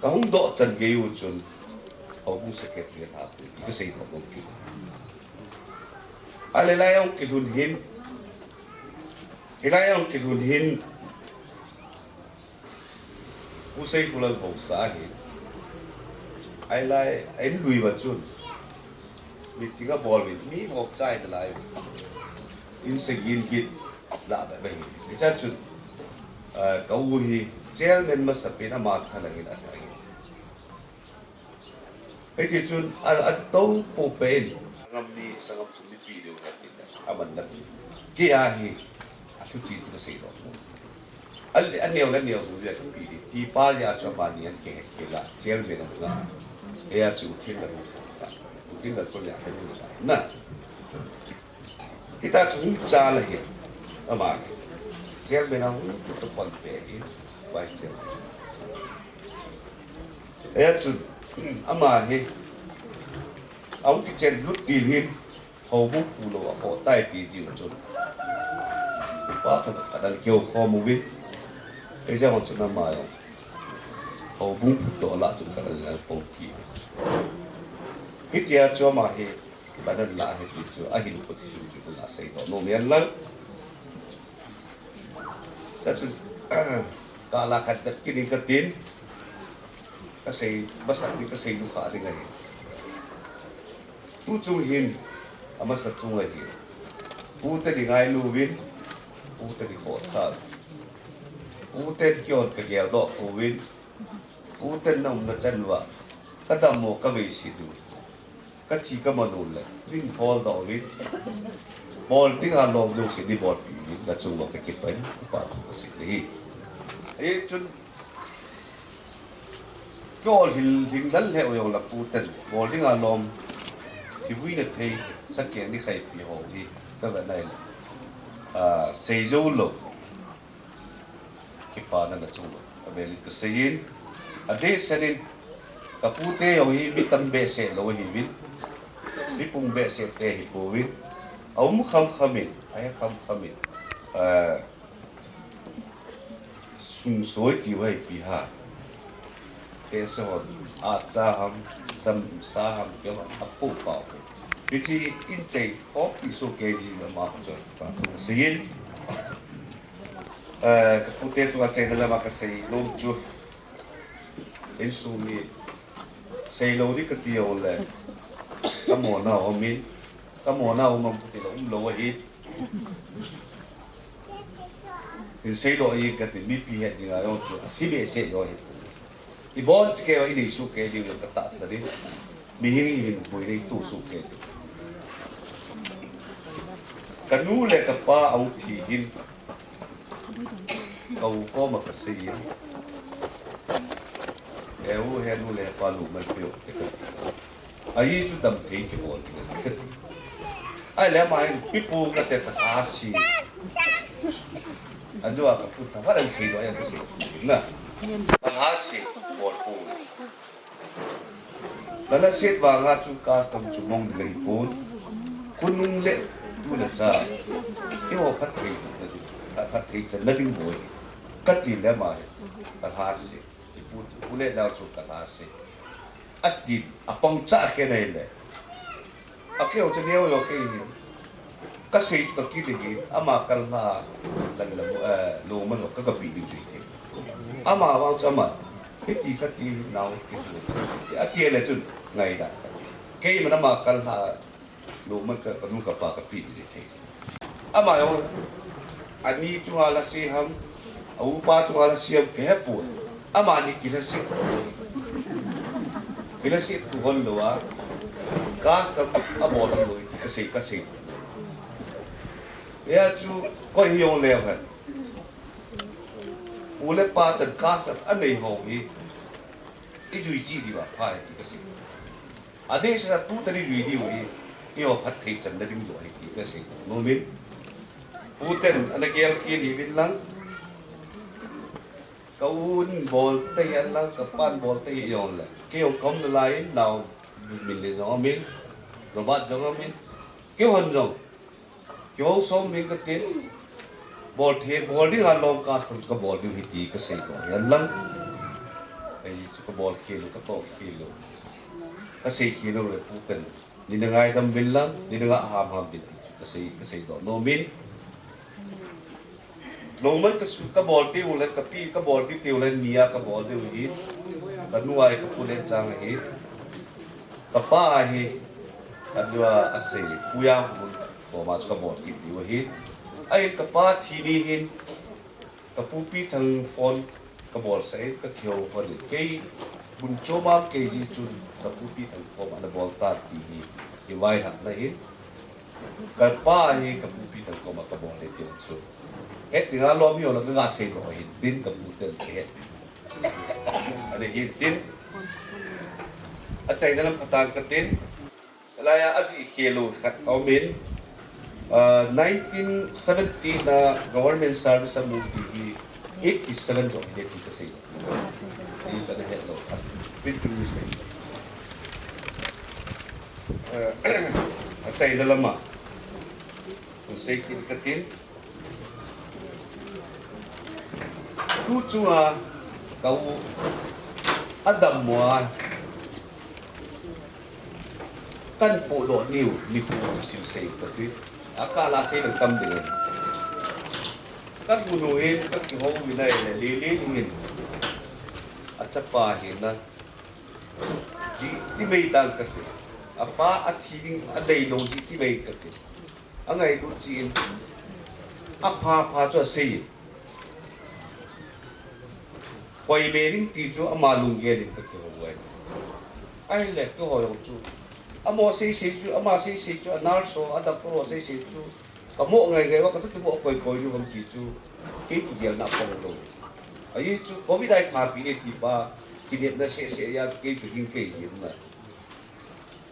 ka hung do chan ge yu chun ho bu secretary ha ku sei ko ko ki ale la yong ki dun hin ila yong ki dun hin ku sei ku la bo sa hi ai lai ai lui wa chun mi tinga bol mi mo chai de lai in segin git la ba ba ni cha chu ka u hi chel men ma sa pe na ma khana ni la ai ai ti chun a to po pen ngam ni sangam tu ni pi de ka ti a ban da ki a hi a tu chi tu sei do an neo tu ya pi di ti pa ya cha ma ni an ke la chel men na e a chu ti la tu la ko ya na kita chung cha la hi ama chel be na hu to pon pe hi vai chel ya chun ama he ông cái chen lút đi hin hầu bút phù lộ họ tay bị chịu chun quá thật là kêu kho mù biết cái giờ họ chun ama hầu bút đó là chun cái là phong kỳ ít ya cho mà he bạn là he chun ai hin có thể chun là xây đó nó miền lắm chắc chun cả là khách chất cái cái tiền kasi basta di kasi luka rin ngayon. Tutsung hin, ama sa tsungay hin. Puta di ngay luwin, puta di kosan. Puta di kyon kagyaw do kuwin. Puta na chanwa, kadam mo kaway sidu. Kati ka manula, rin hall do win. Ball di nga long yung si di ball pili, na tsungwa kakipay, paano kasi di. Ay, chun, Kol hình lấn theo yêu là phụ tình, bỏ đi ngà lom thì vui được thì sắc kiện đi khai thì hồ thì cái vấn này là xây dấu lục cái phần này là chung rồi về cái xây in ở đây sẽ nên cái phụ tê yêu hi bị tâm bể sẽ lâu hi biết bị bung bể sẽ tê hi bố biết ông không khăm ai không sung sôi thì vậy bị hà cái số cha ham sam sa ham cái mà áp phụ bảo vì chỉ in chạy có cái số cái gì mà cho và xây cái phụ tiền chúng ta chạy là mà cái xây lâu chưa đến số mi xây lâu đi cái tiêu là cái món nào ông mi cái món nào mà phụ tiền lâu ấy thì xây rồi cái tiền mi pi hết như là ông chú xí bể xây rồi Ibon ke wa ini suke di yung kata sari mihingi mo ini tu suke kanu le kapa au thihin kau ko makasiyin eu henu le palu man pio ai su dam thei ke bol ai le mai pipu ka te ta si andua ka puta wa dai sei do ya si na Mahasi bolpo. Lala set banga chu custom chu mong lei pun. Kunung le tu le cha. Io phát thei chân na ding boy. Kat ti le mai. Mahasi. Pu le dau chu mahasi. Ati apang cha ke nei le. Akeo che neo yo ke ni. Ka sei chu ka ki de ama kal na lan lo man ka ka pi ding chi. Ama vào sama cái nào cái kia là chun ngày đã cái mà nó mà cần là lúc mà cái lúc gặp phải cái pin gì thế ama yo anh đi chung là si ham ông ba chung là si ham cái bùn ama đi kia si tu hôn đồ à gas tập abo rồi cái gì ya chu có hiệu leo hả ule pa tan kas an nei ho hi i jui chi di ba phai ti ka si ade sa tu tari jui di wi yo phat thei chan da ding do hi ti ka si no min uten an kel ki ni bin lang kaun bol te an lang ka pan bol te yon la ke o kom la lai nào min le no min no ba jong min ke hon jong yo som min ka tin bol the bol đi ngang long cast ka bol đi hiti ka sei ko yan lang ai ka bol kilo ka to kilo ka sei kilo le puten ni na ngai dam bil lang ni na ham bil ka sei do no min lo man ka bol ti ule ka pi ka bol ti ule nia ka bol de hi ka nuai ka pule chang hi ka pa hi adwa asei puya ko ma ka bol ti hi ai ka pa thi ni hin ka pupi thang phone ka bol sai ka thiau hon ke bun choma ke ji chun ka pupi thang phone ana bol ta ti hi i vai hat na hi ka pa hi ka pupi thang ko ma ka bol le ti chu et ti ga lo mi o la ga sei ko hi din ka pu tel ke ane hi tin a chai na lam patan ka tin la ya aji khelo khat au min 1970 na government service movie 87 jo de ti kasi ni ka de hello biết tu sai dalam mak sai kita tu cuma kau Adam mua kan podo niu ni pu sim sei tapi akala sei được tâm được các bunuhin các ki ho mi nai le li ngin achapa hi na ji ti mei tang ka apa athi adai lo ji ti mei ka angai du ji apa cho sei quay về đến tí chú ama lùng ghê đến tất cả mọi ai lệ cái hồi chú ama xây chú ama xây chú anar so ada pro xây chú cả mỗi ngày qua cái tất cả mọi quay chú không tí chú cái gì nào phong đồ ấy chú có biết ai thà bị thì ba kỷ niệm là sẽ ya cái chú hình cái gì mà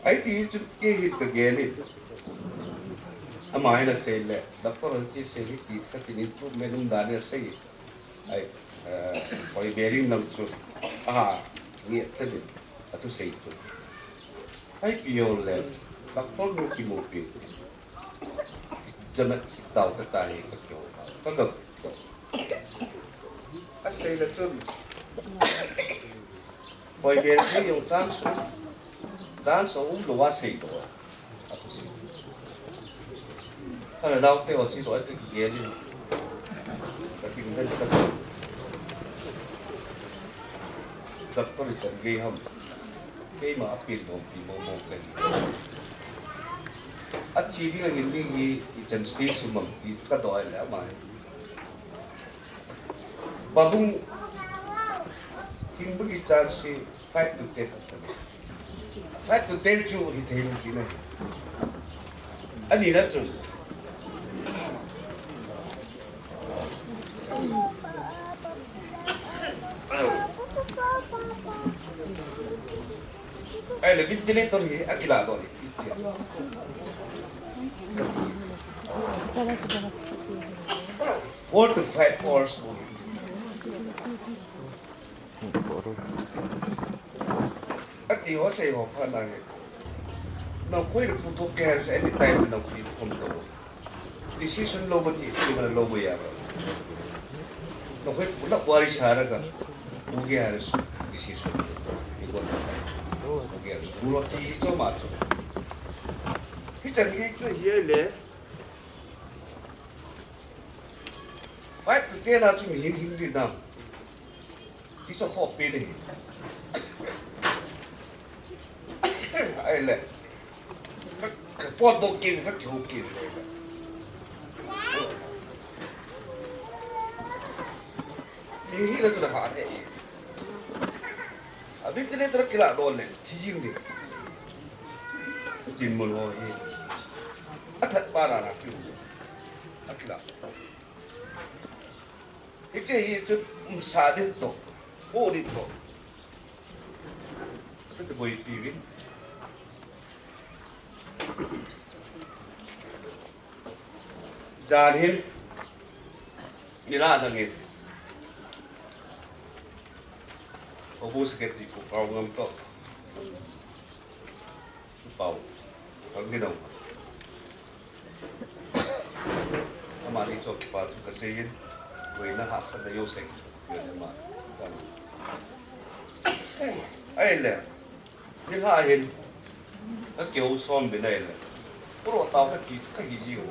ấy thì chú cái hit cái ghê này ama hay là xây lệ đặc pro chỉ xây cái các kỷ niệm chú mấy năm đàn là xây ấy quay bearing nang chu nghĩa thế định tu sei tu ai piol le bak pol nu ki mo pi jamat tàu cái tài cái kiểu có gặp cái xây là tu quay bearing dùng chán số đồ quá sei đồ tu sei cái là đâu theo chỉ đồ cái gì đi cái gì cũng cái tập có được ghi không cái mà áp tiền một thì một cái áp chi đi là những cái gì chân sĩ sử dụng thì các đội là mà và bung kinh bức cái chân sĩ phải được tên chú thì thấy cái này anh đi đó chú ai là ventilator hi akila do ni 4 to 5 hours ati ho sei ho phana ni no khoi ru to care anytime no free from to decision lo bati ni mana lo ya no khoi pula wari sara ka ugi haris decision Bulo ti cho mà cái chân cái chuyện gì lẽ phải tự nhiên là chúng mình hình đi nào cái cho họ bên này ai lẽ cái bọn đồ kim các kiểu kim ini là tôi đã thế अभी तेरे तरह किला डोल ले चीजिंग दे जिन मुल हो ये अठत पारा ना क्यों अकिला इचे ये जो सादे तो बोली तो तो बोई पीवी जानिन मिला दंगे Obu sakit di pau ngam to. Pau. Ang ginong. Amali chok pa tu kasayin. Wei na hasan na yosek. Yun ma. Ai le. Ni ha hin. Ka keu som be nai le. Puro tao ka gi ji ho.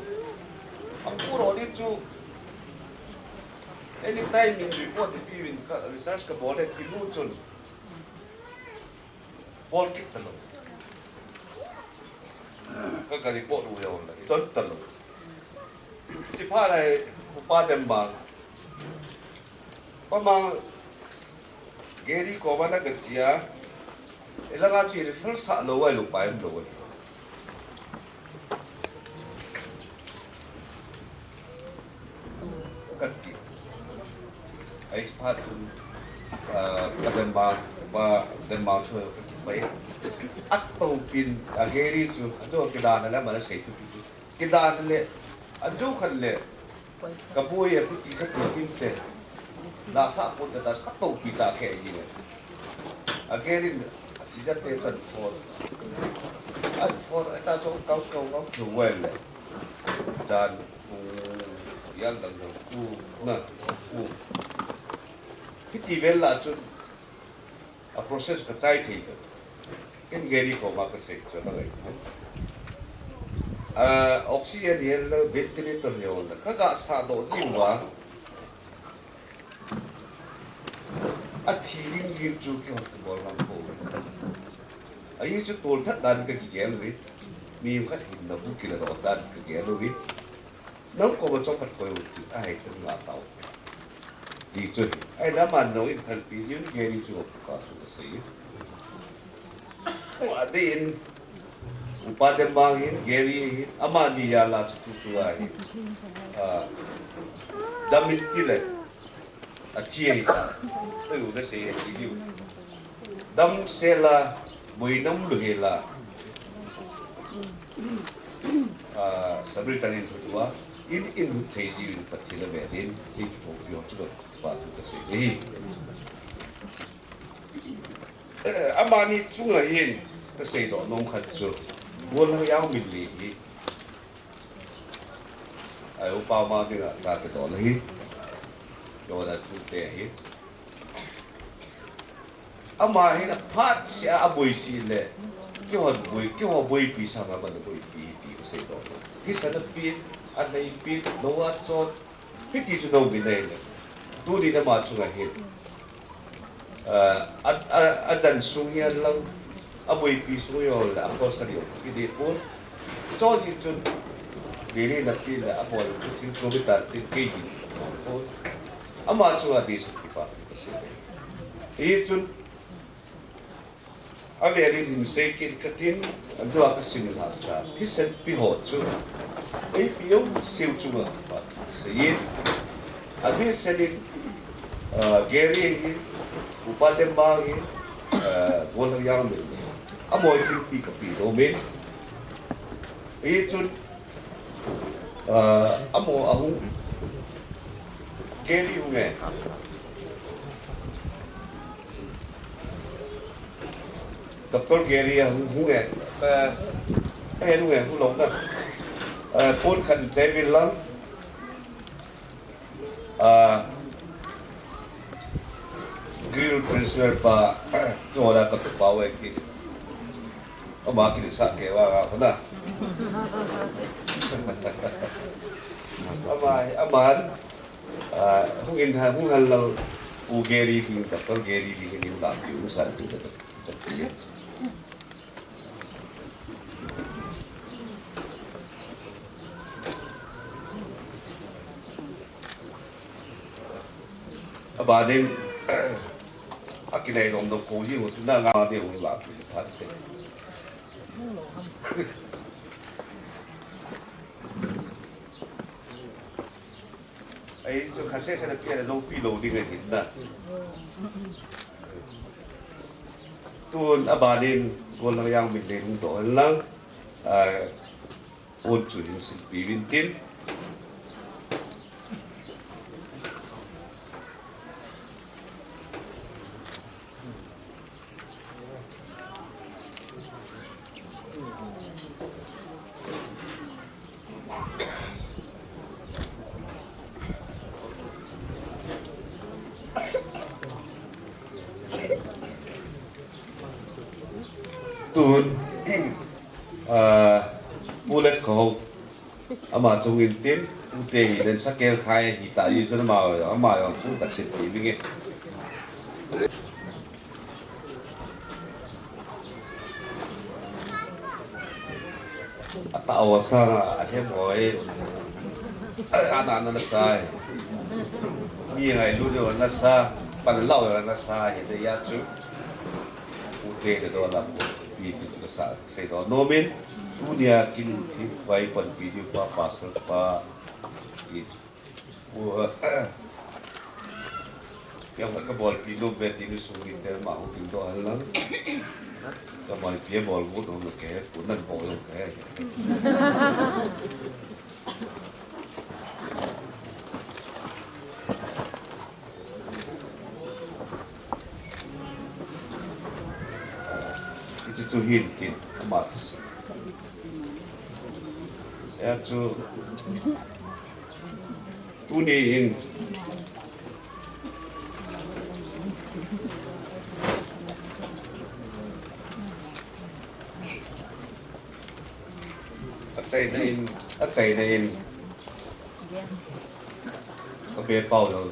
Ang puro di chu anytime in report the people research ka board ki lu chun bol kit talo ka report u yo la ton talo si pa lai pa dem ba pa ma geri ko ba na ka chia elaga chi refer sa lo wai lu pa em lo wai ka ti ai part Denmark thôi vậy ắt tàu pin geri chu ado cái đàn là mà nó sẽ cái đàn lệ ado khăn lệ cái bôi cái cái kim tệ là sao cũng người ta cắt tàu pin ta kệ gì này again si ja te tan for ta cho kau tu well le jan yan dang ku na ku kiti vela chu a process ka chai thi ken geri ko ma ka se cho na lai oxygen yen le ventilator le on ka ga sa do jiwa a thiring gir chu ki hot bol ram ko ai chu tol that dan ka gel ri mi ka hin na bu ki la do dan ka gel ri no ko ba chok pat ko ti ai tan la tao di chu ai da man no in thal pi yin geri chu ka su ka se ko adin upadem bangin geri amani ya la chu chu ai damit kile achiei tôi udah saya review dam sela boinam luhela sabri tanin tua in thezi in pathila bedin in tokyo chu pa tu ka se hi amani chunga hin ka se do nom khat chu bol yang min li hi ai pa ma de ka ta do hi do da tu te hi ama hi na phat sia aboi si le ki ho boi pi sa ga ba boi pi se do ki sa da pi an nei pi no wa so pi ti chu do bi nei le tu di na ma chu ga hi a jan sung hian lang aboi pi su yo la ko sa ri ki de ko cho di chu bi ni na pi la aboi chu chu bi ta ti ki ko ama chu a di sa ki pa ka se e chu a very in sake katin do a sin hasa tisen pi ho chu e pi yo siu chu ma pa se ye a vi selin geri upadem bangi bol yang de a moi pi ka pi do me e chu a mo a hu geri hu me Dr. Gary hung nghe cái hung nghe hung lông đó phun khẩn chế viên lắm grill transfer pa cho ra cái tụi bảo vệ kì ông bà kì sát kẹo vào cái đó aman hung in hung hal lâu u Gary thì Dr. Gary thì cái điều làm kiểu sản thì baden akinai rom do ko ji ho na nga de ho la pi phat te ai cho khase sa na pi lo pi lo di ngai hin na tuôn abadin gol lang yang min le hung do lang ôn chu hin sin pi vin tin tuôn bullet ko ama chung in tin te den sa ke khai hi ta yu chen ma ama yo chu ka sit ti nge ata aw sa a the boy ana na sai mi ngai lu do na sa pan lao na sa hi de ya chu te de do la pi ti chu sa se do no min dunia kin thi vai pan video pa pasal pa it wo yang ka bol pi lo bet ni su ni ter ma hu tin do halang ka mai pi bol bu do no ke pu nan bol ke hin kin ama si ya chu tu ni in chạy này có biết bao rồi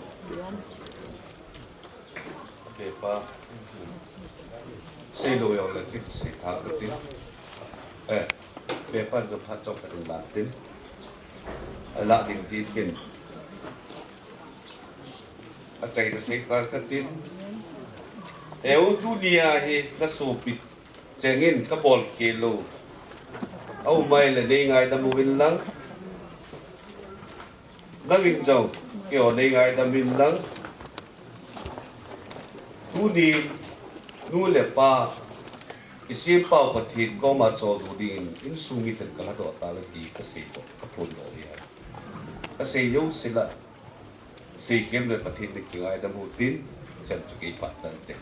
biết bao xây lối là cái xây thang cái tiếng biết bao giờ phát trong cái đường bản tiếng là đình gì kiện chạy nó xây cái tiếng nếu dunia thì nó sụp chạy in cái bol kilo ông mày là đi ngay đâm mình lắng đang in dầu kiểu đi ngay đâm mình lắng tu đi nu lệ pa isim pau pathit ko ma cho du din in sumi tan kala do ta la ti ka sei ko ka phun do ya ka sei yo sila sei kem le pathit ni ki ai đâm tin chan chu ki pat tan te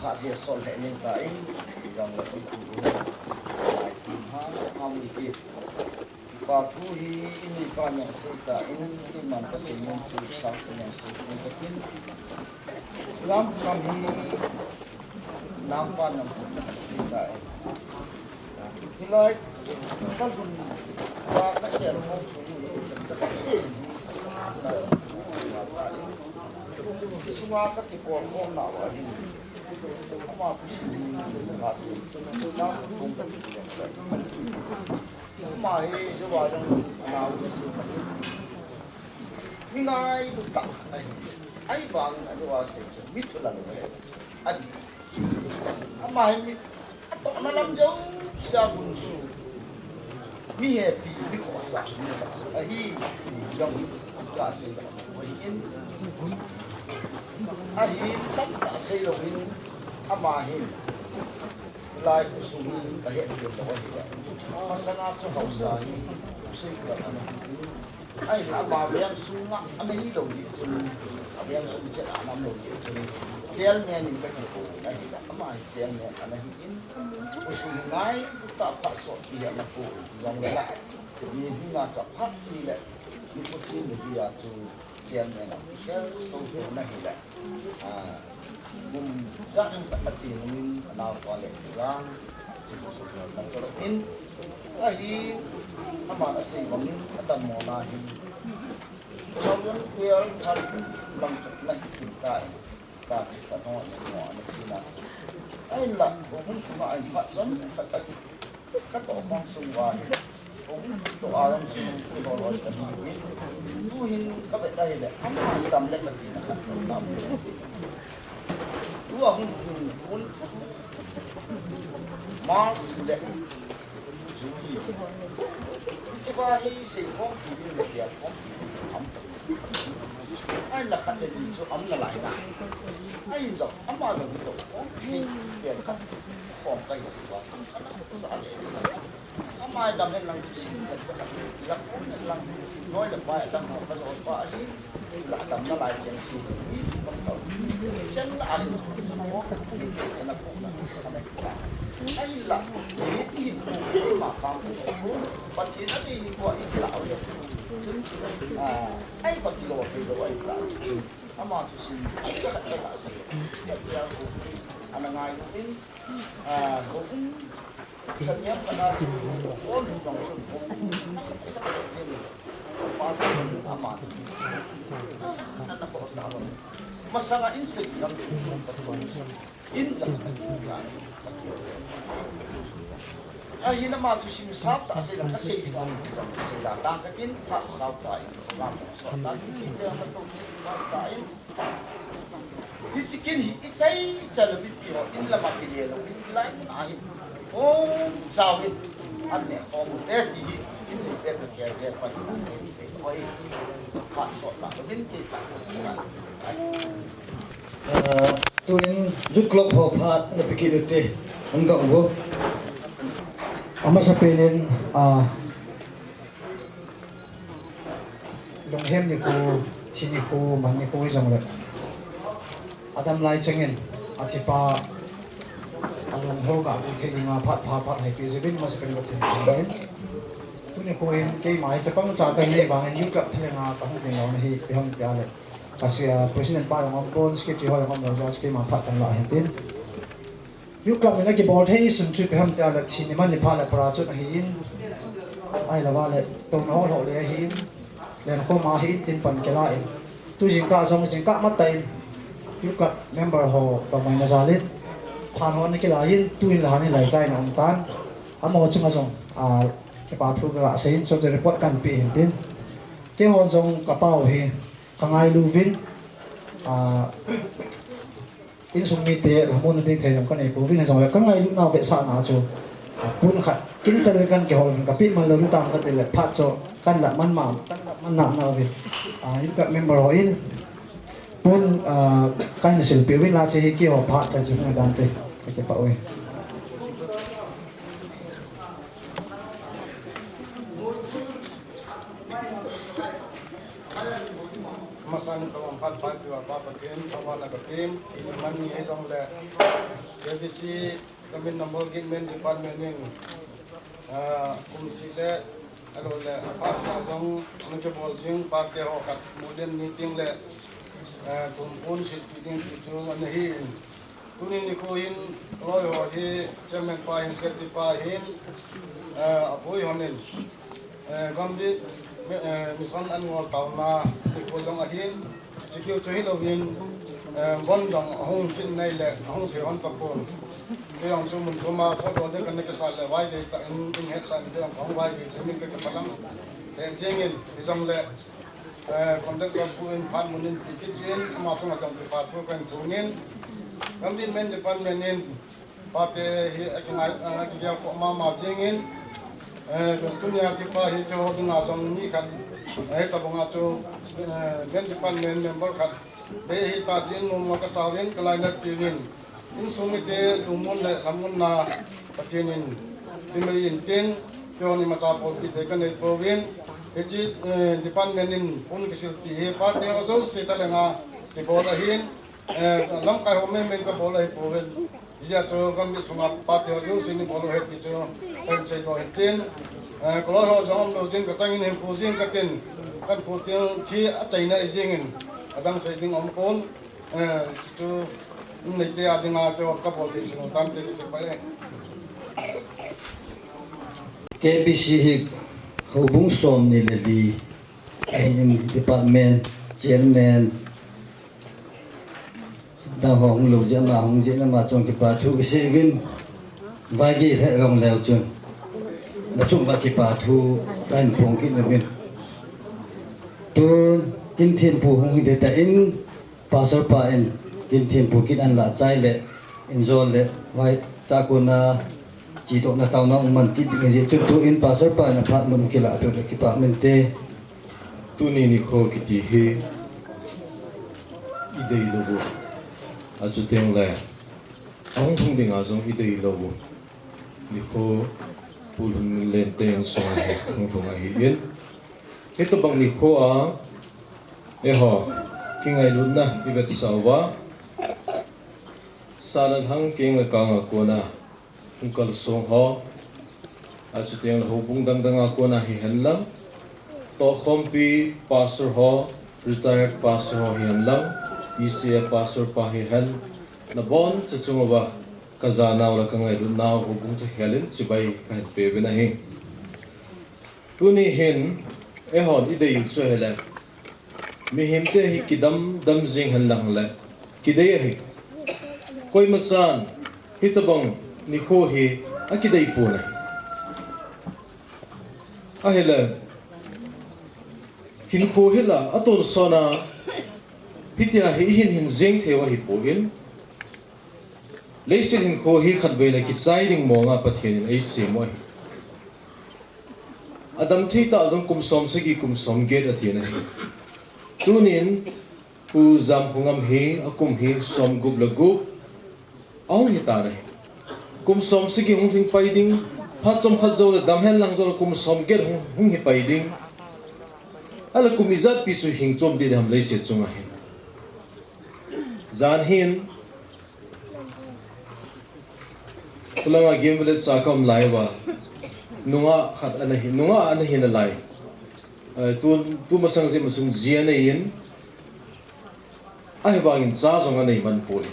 hạt địa sol hệ nên tại dòng là không đủ lại tìm ha không đi và thu hi ini pa yang sita ini man ka sing yang su sa yang su ni ka tin lam kam hi nam pa nam sita hilai kan kun wa ka se mo chu ni suwa ka ti ko ko na wa hi ama ku si ni ka si na ku ka ti mà hi cho vào trong nào cái sự nhưng ai cũng tặng ai bằng cho vào sẽ biết cho lần này anh mà hi tao nó làm giống sao cũng su mi happy mi khó sao hi trong cả sự vậy in hi tất cả xây rồi mà hi lai ku su ka hiện được đó masana cho hậu sa ni xây ka ai là ba yang su nga anh ấy đâu đi cho yang su chết năm đâu đi cho tel me ni ka ko ai là mà tel me anh ấy in ku su ngai ta pa so ti ya na ko yang la ni nga ka phat ti le ni ko ti ni ya cho tel me na tel so na hi la jangan tak mesti mungkin kenal oleh orang dan kalau in lagi apa nasi mungkin ada mana ini kalau yang dia hari bang nak kita kita sana semua nak Cina ai lah orang semua ai pasal kata kata orang semua orang tu orang semua orang semua tu hin kata dah le apa hitam lek lagi nak dua pun Mars le Juli sebab ini sebab ini dia kom ai là khát lên số ấm là lại này ai rồi ấm mà rồi rồi thì tiền không còn tay được quá ấm ai đâm lên lăng xin là lăng nói là bài lăng học cái rồi quá đi là đâm nó lại tiền xin chân là anh số cái là cũng là ai là cái mà không và thì nó đi qua đi lão rồi ai có kilo kilo ai là ama tu sin jadi aku anak ngai mungkin mungkin setiap kena oh dong pasal amat anak bosan masalah insik yang insik ai nama tu sim sap tak sei nak sei bang sei datang kekin pak sap tai bang sotan kita betul tai isikin icai calo video in la material in lain ahi oh sawit anne om teti in better care pa sei oi pak sotan bin kita tuin jut klok ho phat na pikilute angka go ama sa penin long hem ni ko chini ko man ni ko jong le adam lai chengin atipa ang hoga ke nga phat hai ke zebin mas kan batin bain tu ne ko en ke mai cha pang cha kan ne bang yu ka the nga pang de no hi pe hong ya le asia president pa ngom bon ske ti ho ngom no ja ske ma phat kan la hen tin yu ka me na ki bol thei sun chu pe hom ta la chi ni man ni pha la pra chu hi in ai la wa le to no ho le hi in le ko ma hi tin pan ke la in tu jing ka mat tai yu ka member ho pa mai na zalit phan hon ke la hin tu in la ni lai chai na ong tan amo chung a song ke pa thu ga sein so de report kan pi hin tin ke hon song ka pau hi kangai lu vin in sung mi te ramon de thai jong kan e ko vin jong ka ngai lu na be sa na chu pun khat kin chal kan ke hon ka pi man lu tam ka te le phat cho kan la man ma kan la man na vi yu ka member ho in pun kan sil pi win la che ki ho phat cha chu na dan te ke pa oi masan kawan pat tu apa pakai kawan nak tim mani dong le jadi si kami nombor gitmen department yang sile alo le apa sah dong menjebol jing pakai hokat kemudian meeting le kumpul si meeting itu anahi tunin nikohin loy ho hi chairman pahin sekretari pahin apoi honen kami misan annual tauna ikolong ahin sikyo chohin ovin bondong hong chin nei le hong thon tapon yang tu mun kuma photo de kan ke sal wai de ta in het san de hong wai de semin ke palam jengin isam le kontak puin pan munin pitjin ma sunga kam ke pat kan tunin kambin men depan menin pate hi akinai akiya ko ma jengin dunia kita hijau dengan asam ni kan, tabungan tu gen department member kan, hita jin nomor ketawin kelainan tingin, in sumite tumun le lamun na patinin, timerin tin, pion mata pol kita kan provin, kecil departmentin pun kecil tihe pate ozo seta lenga dibolahin, lamkai home men ka bolai provin. Dia tu kami semua parti itu sini boleh hati itu pensai kau hentin. Kalau orang jom lojing katangin hem pusing katin kan pusing ci China izingin. Adang seding ompon itu nanti ada ngaco kapal di sini tanti itu pakai. KBC hubung som ni lagi department chairman đang hong lục diễn mà hong diễn mà trong cái bà thu cái xe vin vài cái hệ gồng leo trường là chung bà cái bà thu anh phong kinh là vin tôi kinh thiên phù hong hình tại in pastor pa in kinh thiên phù kinh ăn là trái lệ in zone lệ vài ta còn chỉ độ là tàu nó mình kinh cái gì chung tôi in pastor pa là phát mình cái là được cái bà mình tê tu ni ni kho ki ti he idei logo azu teng le ang thung ding azong idei logo ni kho pulun len teng so he thung thung a hi yen ito bang ni kho a e ho kingai lun na ibet sawa salan hang king le kang ko na ungkal song ho azu teng ho bung dang dang a ko na hi han lam to khompi pastor ho retired pastor ho hian lam ECA pastor pa hian na bon chachunga ba kazana wala kangai ru naw ho bung cha helin chibai ka pe bena hi tuni hin e hon idei chu hela mi himte hi kidam dam jing han lang la kidei hi koi masan hitabang ni kho hi akidei puna a hela hin kho hila aton sona pitia hi hin zeng thewa hi poin leisil hin kho hi khat vela ki chairing monga pathian ei se moi adam thita jong kumsom se ki kumsom get athian hi tunin pu zam hungam hi akum hi som gub lagu aw hi ta re kumsom se ki hung thing paiding pha chom khat zo le dam hen lang zo kumsom get hung hi paiding ala kumizat pi chu hing chom di dam leise chunga he zan hin tulanga game village sa kam lai wa nunga khat anahi na lai tu masang je masung zia na yin ai bangin za zong anei man poli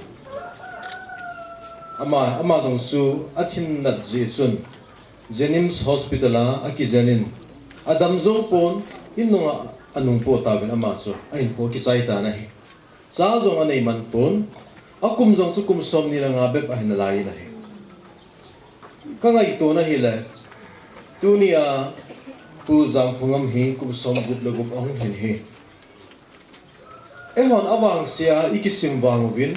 ama zong su athin nat je chun Jenims Hospital akizanin adam zong pon inunga anung po tabin ama so ain ko kisai ta na hi sa zong anei man pon akum zong chu kum som ni la nga bep ahin lai na hi ka ngai to na hi le tunia pu zam phungam hi kum som gup le gup ong hin hi ehon awang sia ikisim wangwin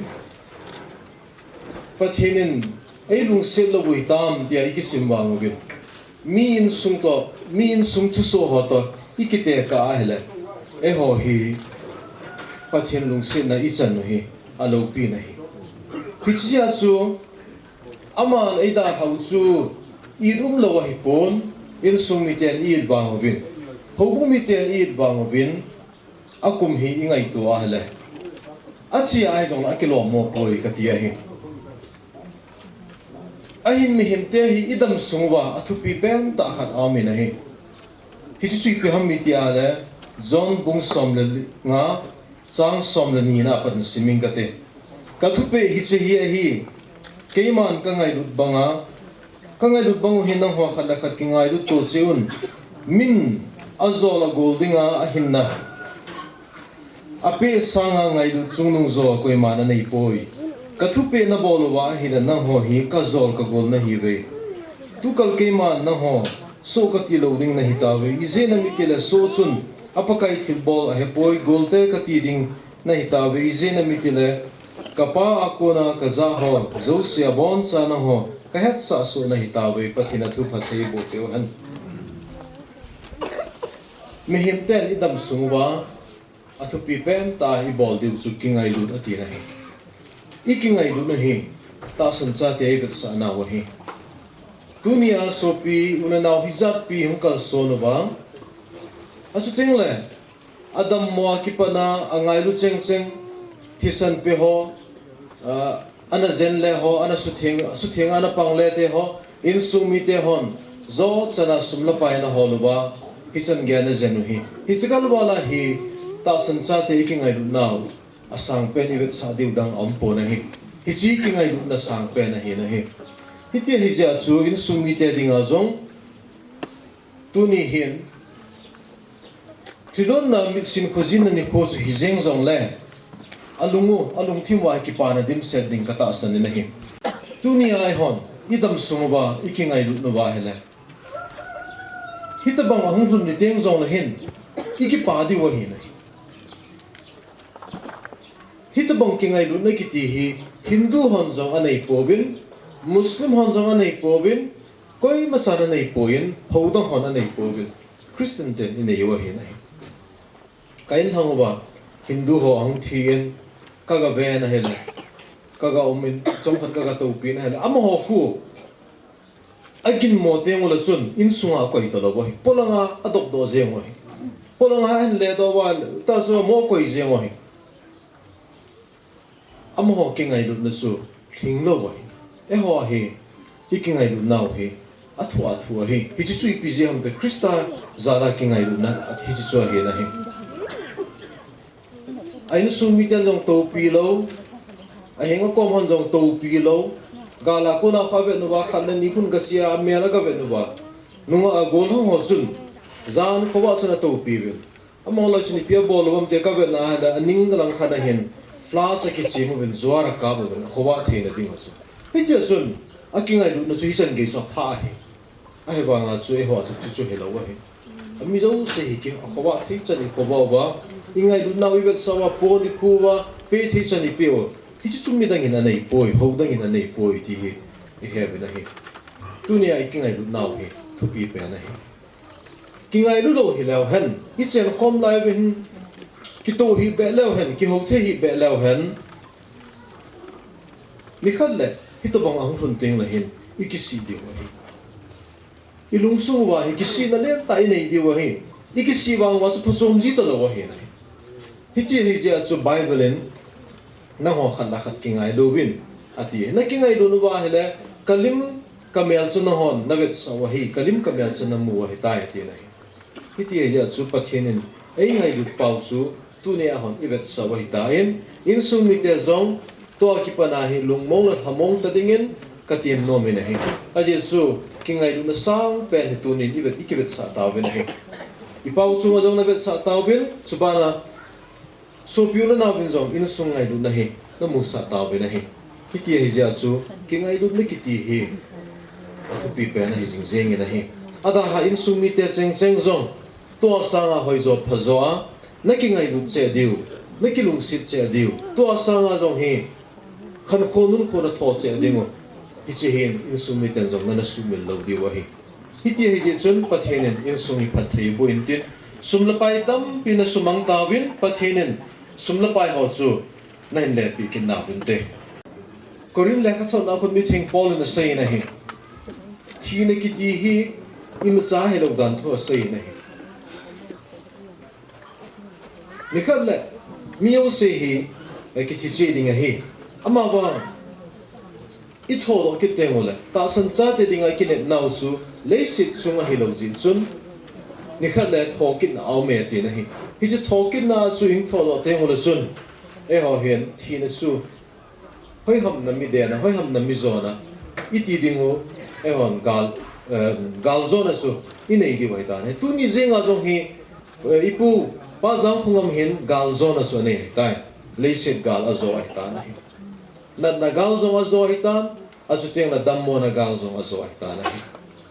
pathinin ei lung sel lo bui tam dia ikisim wangwin mi in sung thu so ho to ikite ka ahele eho hi pathin lung sin na ichan no hi alo pi na hi phichia chu aman ei da hau chu idum lo hi pon in sung mi ten il wangwin hobum mi ten il wangwin akum hi ingai tu ahele achi ai jong akilo mo poi ka tia hi ahin mi him te hi idam sungwa athupi pen ta khat ami na hi hi chu pi ham mi tia le zon bung som le nga chang som le ni na pan siming ka te ka thupe hi che hi keiman ka ngai lut banga ka ngai lut bangu hin nang ho khat la khat ki ngai lut to cheun min azola goldinga ahinna ape sanga ngai lu chungnung zo koi mana nei poi kathupe na bolwa hina na ho hi ka zol ka gol na hi ve tu kal ke man na ho so ka ti loading na hitawe ize na mikele so chun apakai football a he poi golte ka ti ding na hitawe ize na mikele kapa akona ka za ho zo sia bon sa na ho ka het sa so na hitawe pathina thu phathei bo te han mehimten idam sungwa athupi pen ta hi bol diu chu kingai lu ati na hi ikingai lu na hi ta sancha te vet sa na wa hi dunia sopi una na hizat pi hum kal so no ba asu tingle adam mo akipana angai lu cheng thisan pe ho ana zen le ho ana su theng ana pang le te ho in su mi te hon zo chana sumla pa na ho lu ba hisan gya na zen hi hisikal wala hi ta sancha te ki ngai now asang pen ivet sa diu dang ampo na hi hichi ki ngai na sang pen na hi na hi hitia hi ja chu in sumi te dinga zong tuni hin tridon na mit sin khojin ni ko hi zeng zong le alung thimwa ki pa na dim set ding kata san na hi tuni ai hon idam sumuba iki ngai no ba hele hitabang ahung hun ni teng zong la hin iki pa di wa hi na hitabang kingai lu na kiti hi Hindu honzong anay pobin Muslim honzong anay pobin koi masana anay poin hodang hon anay pobin Christian ten inayawa hinay kain hango ba Hindu ho ang thiin kaga ve na hela kaga umin chongkhat kaga topi na hela amo ho khu agin mo te ngola sun insunga koi to lo polanga adok do je mo polanga han le do wa ta so mo koi je mo amo ho kingai lu na su thing lo wai e ho he ikingai lu nau he athua he hi chu pi je ham te krista zara kingai lu na at hi chu he na he ai su mi tan jong to pi lo a henga kom hon jong to pi lo gala ko na kha ve no ba khan ni kun ga sia me la ga ve no ba nunga a gol ho sun zan ko wa chuna to pi ve amo lo chini pia bol bom te ka ve na da ning lang kha da hen Flas aki chimu bin zuara kabu bin khowa the na ding so hitia sun akingai lu na chu hisan ge so pha he ai ba nga chu e ho chu he lo wa he ami zo se hi ki khowa thi chani khowa ba ingai lu na wi bet sawa po ni kuwa pe thi chani pe o hi chu mi dang ina nei poi ho dang ina nei poi ti hi e he be na hi tu ni ai kingai lu na he thu pi pe na he kingai lu lo hi lao han hi chen khom lai bin ki to hi be leo hen ki ho the hi be leo hen mi khat le hi to bang ang thun ting la hin ikisi di wa hi ilung su wa hi kisi na le tai nei di wa hi ikisi wang wa chu phom ji to lo wa hi na hi chi hi ja chu bible in na ho khan la khat ki ngai do win ati na ki ngai do nu wa hele kalim kamel chu na hon na vet sawa hi kalim kamel chu na mu hi tai ti na hi ti ya chu pathianin ei ngai lut pau chu tu ne a hon ivet sawa hi ta in sung mi te zong to ki pana hi lungmong la hamong ta dingin katiem no mi na hi a je chu ki ngai lu na sang pen hi tu ni ivet ikivet sa ta ve na hi I pau chu zong na vet sa ta ve chu bana so piu na vin zong in sung ngai lu na hi na mu sa ta ve na hi ti hi ja chu ki ngai lu na ki ti hi tu pi pe na hi jing jing na hi ada ha in sung mi te cheng cheng zong to sanga hoi zo phazo a na ki ngai lu che diu na ki lung sit che diu to sanga zong hi khan ko nun ko na tho che dingo hi che hin in sung mi ten zong na su mil lo diu hi ti hi je chun pathenen in sung mi phathei bo in tin sum la pai tam pi na sumang tawin pathenen sum la pai ho chu nain le pi kin na bun te korin le kha thon na khun mi thing pol na sei na hi thi na ki ti hi in sa he lo dan tho sei na hi nikhal le miu se hi ki thi che ding hi ama wa I tho lo ki te ngole ta san cha te ding ai ki ne nau su le sit chung a hi lo jin chun nikhal le tho ki na au me te na hi hi che tho ki na su in tho lo te ngole chun e ho hian thi na su hoi ham na mi de na hoi ham na mi zo na I ti ding o e hon gal zo na su I nei ki wai ta ne tu ni zinga zo hi ipu pa zam khungam hin gal zo na su ne tai le sit gal a zo ai ta na hi na gal zo a zo ai ta a chu teng na dam mo na gal zo a zo ai ta na hi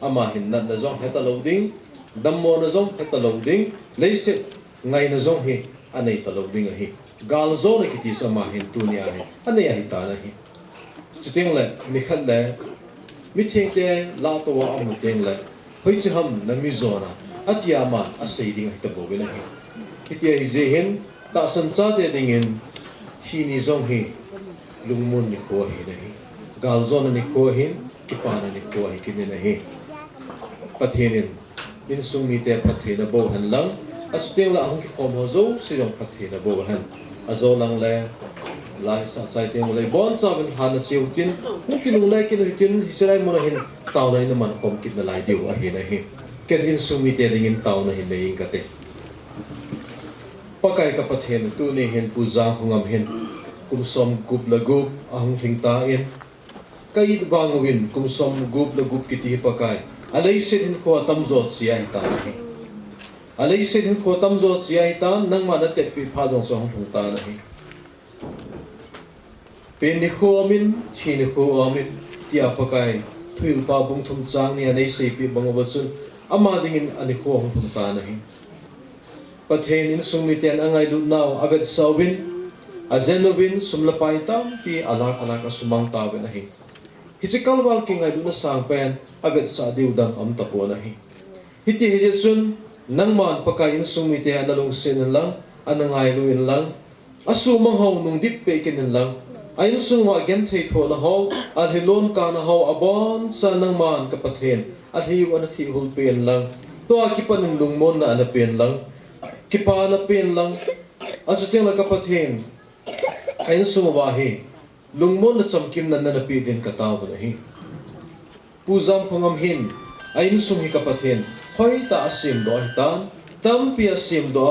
ama hin na zo heta lo ding dam mo na zo heta lo ding le sit ngai na zo hi anei ta lo ding a hi gal zo na ki ti sa ma hin tu ni a hi anei a hi ta na hi chu teng le mi khat le mi theng te la to wa am teng le hoi chi ham na mi zo na atia ma a sei ding ta bo be na hi itia hi je hin ta san cha te ding in thi ni zong hi lungmun ni ko hi na hi gal zo na ni ko hin ki pa na ni ko hi ki ni na hi pathinin in sung mi te pathina bo han lang a steng la ang ki kom ho zo si jong pathina bo han a zo lang le lai sa sai te mo le bon sa ben han chiu tin hu ki lung lai ki no tin hi serai mo na hin taw na in man kom ki na lai diu a hi na hi ken in sung mi te ding in taw na hin nei in ka te pakai ka pathin tu ni hin puja hungam hin kum som gup la gup ahung thing ta in kai bang win kum som gup la gup ki ti pakai alai sit hin ko tam zo sia hi ta hi alai sit hin ko tam zo sia hi ta nang ma na te pi pha dong so hung ta na hi pen ni ko amin chi ni ko amin tia pakai thuil pa bung thum chang ni anei sei pi bang wa chun ama ding in ani ko hung thum ta na hi pathen in sung mi ten angai lu naw avet sawin azenovin sumla pai tam pi alak alak sumang ta ve na hi hichikal wal ki ngai lu na sang pen avet sa diu dang am ta po na hi hiti he sun nang man pakai in sung mi te analung sin lang anangai lu in lang asu mang ho nung dip pe kin lang ain sung wa gen thei tho na ho al hilon ka na ho abon sa nang man ka pathen al hi wa na thi hul pen lang to ki pan lung mon na na pen lang ki pa na pen lang asu teng la ka pathen ain sung wa hi lung mon na cham kim na na pi din ka taw na hi puzam phangam hin ain sung hi ka pathen hoi ta asim do tan tam pi asim do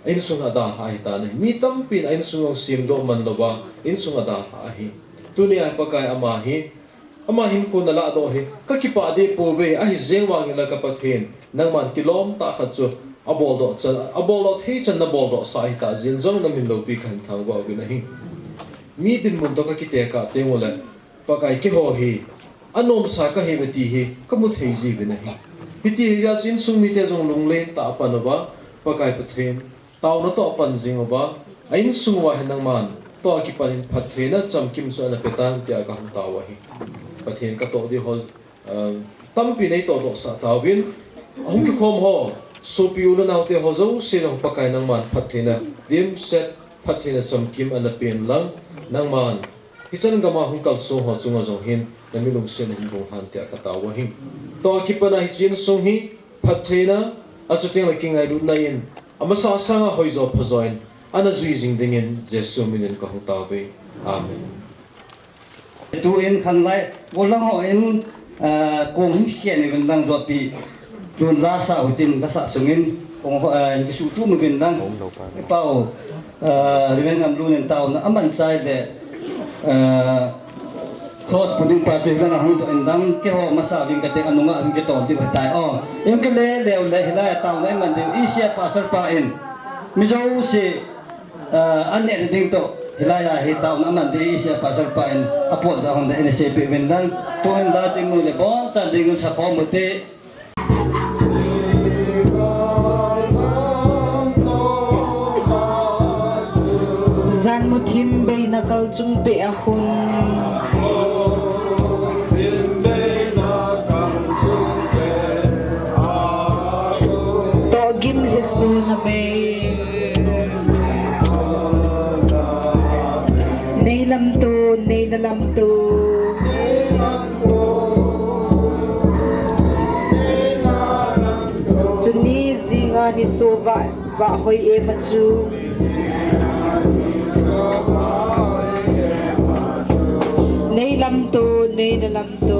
ain sung ada hai ta ne mi tam pin ain sung sim do man lo ba in sung ada ha hi tu ni a pakai ama hin ko na la do hi ka ki pa de po ve a hi zeng wang la ka pathen nang man kilom ta kha chu abol do the chan na bol do sai ta zin zong na min lo pi khan thang wa bi na hi mi din mun to ka ki te ka te mo la pakai ki ho hi anom sa ka he ti hi ka mu thei ji bi na hi hiti hi ya sin sung mi te jong lung le ta pa no ba pakai pathen taw na to pan jing ba ain sung wa henang man to ki panin phathena cham kim so na petan tia ka hum taw hi pathen ka to di ho tam pi nei to sa tawin hum ki khom ho so piu na naw te ho zo se long pakai nang man phathena dim set phathena cham kim ana pen lang nang man hi chan ga ma hum kal so ho chunga zo hin na mi lung sen hin bong han tia ka taw hi to ki pana hi chin sung hi phathena a chu teng la king ai du na in amasa sanga hoizo phazoin ana zui jing dingin jesu minin ka hung taw be amen tu in khan lai bolang ho in kung hiền gần đang giọt bị luôn lá sao tin ta sa sungin kung cái sự tu mình gần đang bao riêng ngam luôn nên tao nó aman sai để cross putting party kan ahun to endang ke ho masa bing kate anunga bing ke ton ti bhatai yung ke le hila taw mai man de isia pasar pa in mizo si an ne ding to hila ya hi taw na man de isia pasar pa in apol da hon da nsp vendang to en da ching mu le bo cha ding sa ko mote zan mu thim be na kal chung pe a hun gim hisu na be nei lam na lam tu chuni zinga ni so va hoi e ma chu nei na lam tu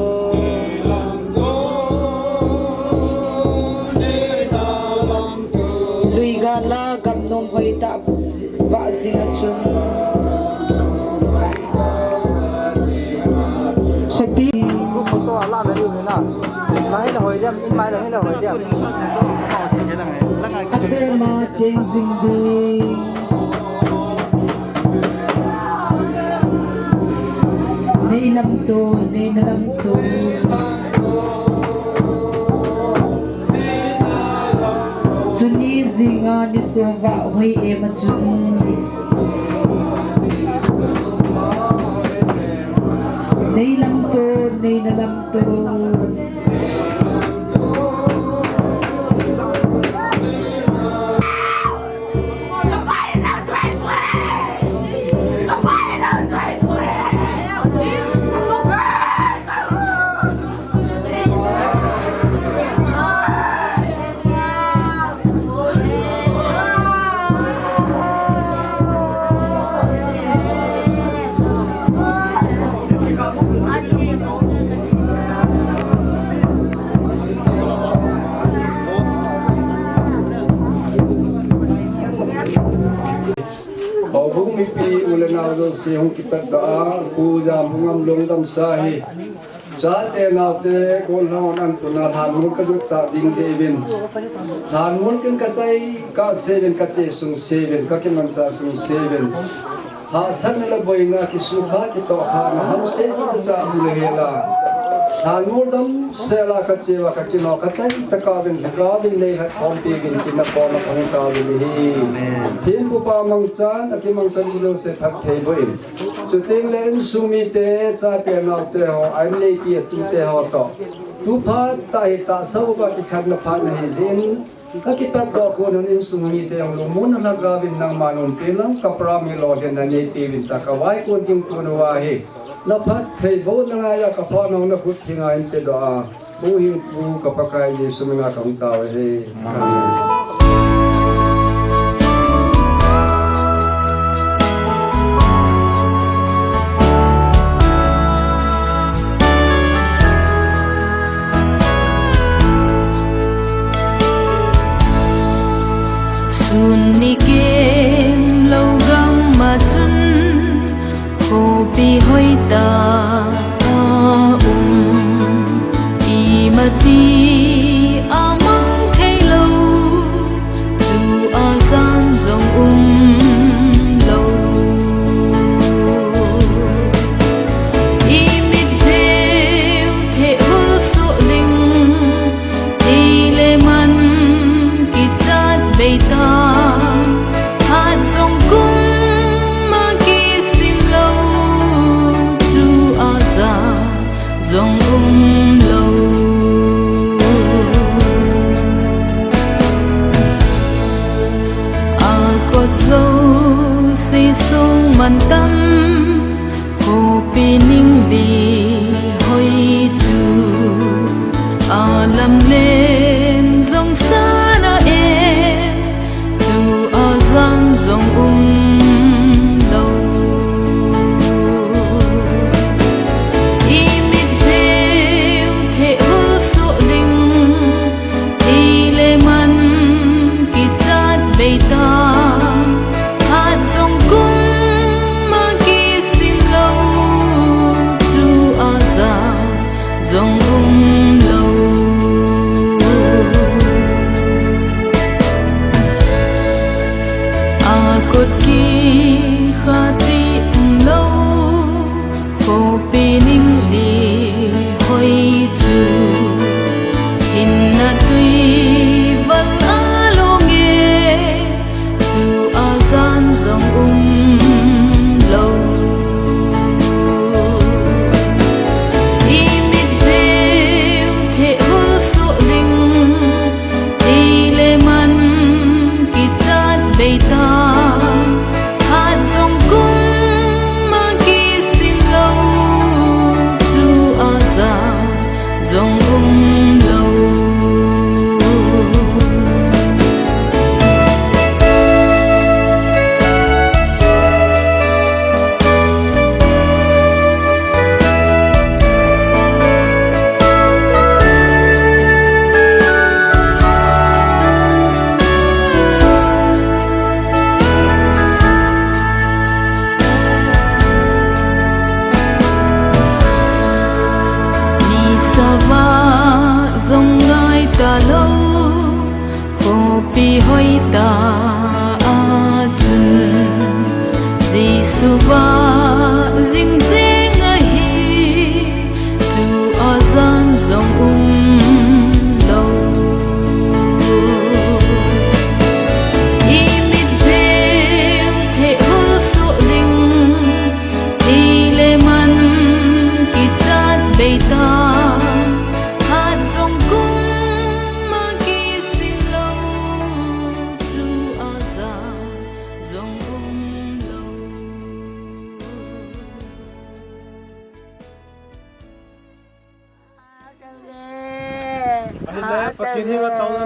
la gam nom hoi ta va zinga chun khopi ku photo ala na ni na la he la hoi dem in mai la he la hoi dem ate ma cheng jing di nei na lam to chuni zinga ni sova hoi e ma chun nei na lam to si hong kipat da puja mungam longdam sahi jate naute kol ron an tuna thanmul ka jut ta ding de evin thanmul kin ka sai ka 7 ka che sung 7 ka ki man sa sung 7 ha san la boina ki su kha ki to kha na ham se ki cha hu le la thanmul dam se la ka che wa ka ki no ka sai ta ka bin nei ha khom pi bin ki na ko na khong ta bin hi thim pu pa mang cha na ki mang san lo se phat thei boin su ting len su mi te cha te na te ho ai nei pi tu te ho to tu pha ta hi ta sau ba ki khat na pha na hi zin ka ki pat do ko non in su mi te lo mun na ga bin nang manon te lang ka pra mi lo den na nei pi bin ta ka wai ko ting ko no wa hi na phat thei bo na ya ka pha no na phut thinga in te do a bu hi bu ka pa kai ye su mi nga thong ta he ni kem lâu gam ma chun ko pi hoi ta i mati amang thei lo chu a zan zong lo i mit theo the hu so ding ti le man ki chat be ta dòng lâu à có dấu si sung man tâm cô pi ninh đi hoi chu à làm lên dòng xa na em chu à giang dòng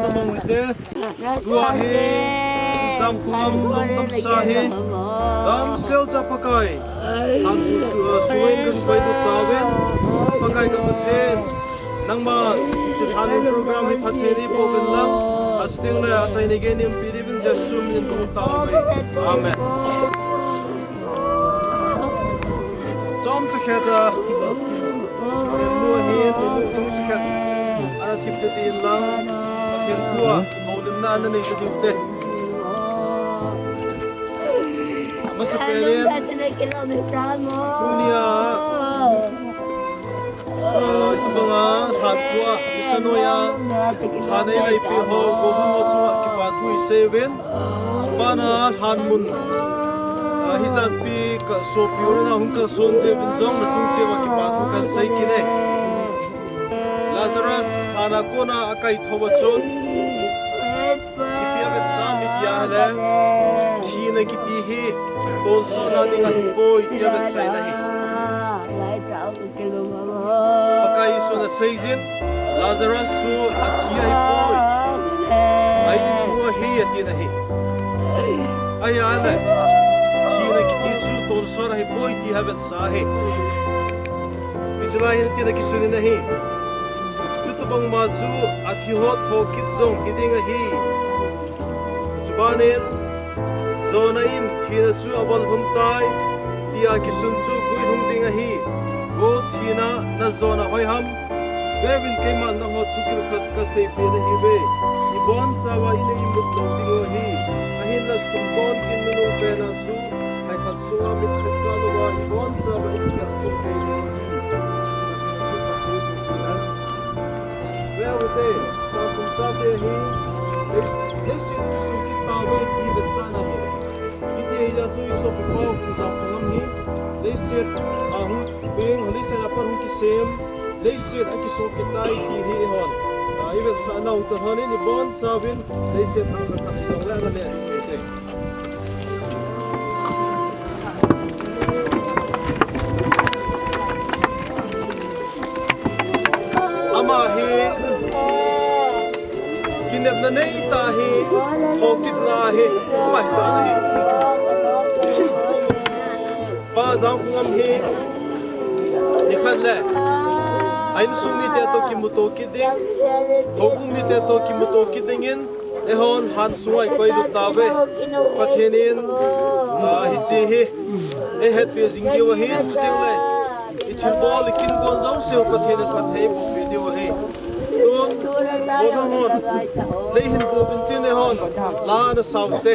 na mangwite tua hi zam kungam long dam sa hi dam sel cha pakai han suwen kan pai tu tawen pakai ka pathen nang ma sithan program hi phatheni po ben lam asting la achai ni ge nim piri bin jasum nin kong taw amen Tom to kheta mua hi tom to khet ana thip te tin lang tin khua holim na na nei te te masaperen dunia ibanga han khua isanoya hanai lai pi ho gobun mo chuwa ki pa thui seven subana han mun hizat pi ka so piurena hunka sonje binjong na chungche wa ki pathu kan sai kine Lazarus thana kona akai thoba chon ipiavet samit ya le thina kiti hi ton sona dinga poi ipiavet sai na hi akai so na seizin Lazarus su athia hi poi ai mu hi atina hi ai ala Tina kiti su ton sora hi boy ti havet sahe. Isla hin tina kisuni nahi. Tutubang mazu athi hot ho kitzong hidinga hi. Subanen zona in tina su abal humtai tia kisun su gui hum dinga hi. Go tina na zona hoi ham. Bevin kemal na ho tukil kat ka se pe nahi be. Ibon sawa ina imut lo dingo hi. Ahin na sumbon kin nunung pena su. Suwa mit kalawa ibon sa baikat sukay Where were they? Kasum sabe hi Lesin kisum kitawe ti betsana hi Kiti hija chui so pipaw kuzap ngam hi Lesin ahun bing halisen apar hun kisem Lesin akiso kitai ti hi hon Ibet sana utahanin ibon sabin Lesin hang katakitong lana le Kinep na nei ta hi hokip na hi mai ta hi pa zam ngam hi nikhat le ain sumi te to ki muto ki ding hobu mi te to ki muto ki dingin ehon han suai koi lu tawe pathenin hi se hi e het pe zingi wa hi ting le ichil bol kin gon jam se pathenin pathei bu video hi Bobamon, lehin bobin tinehon, la na saute.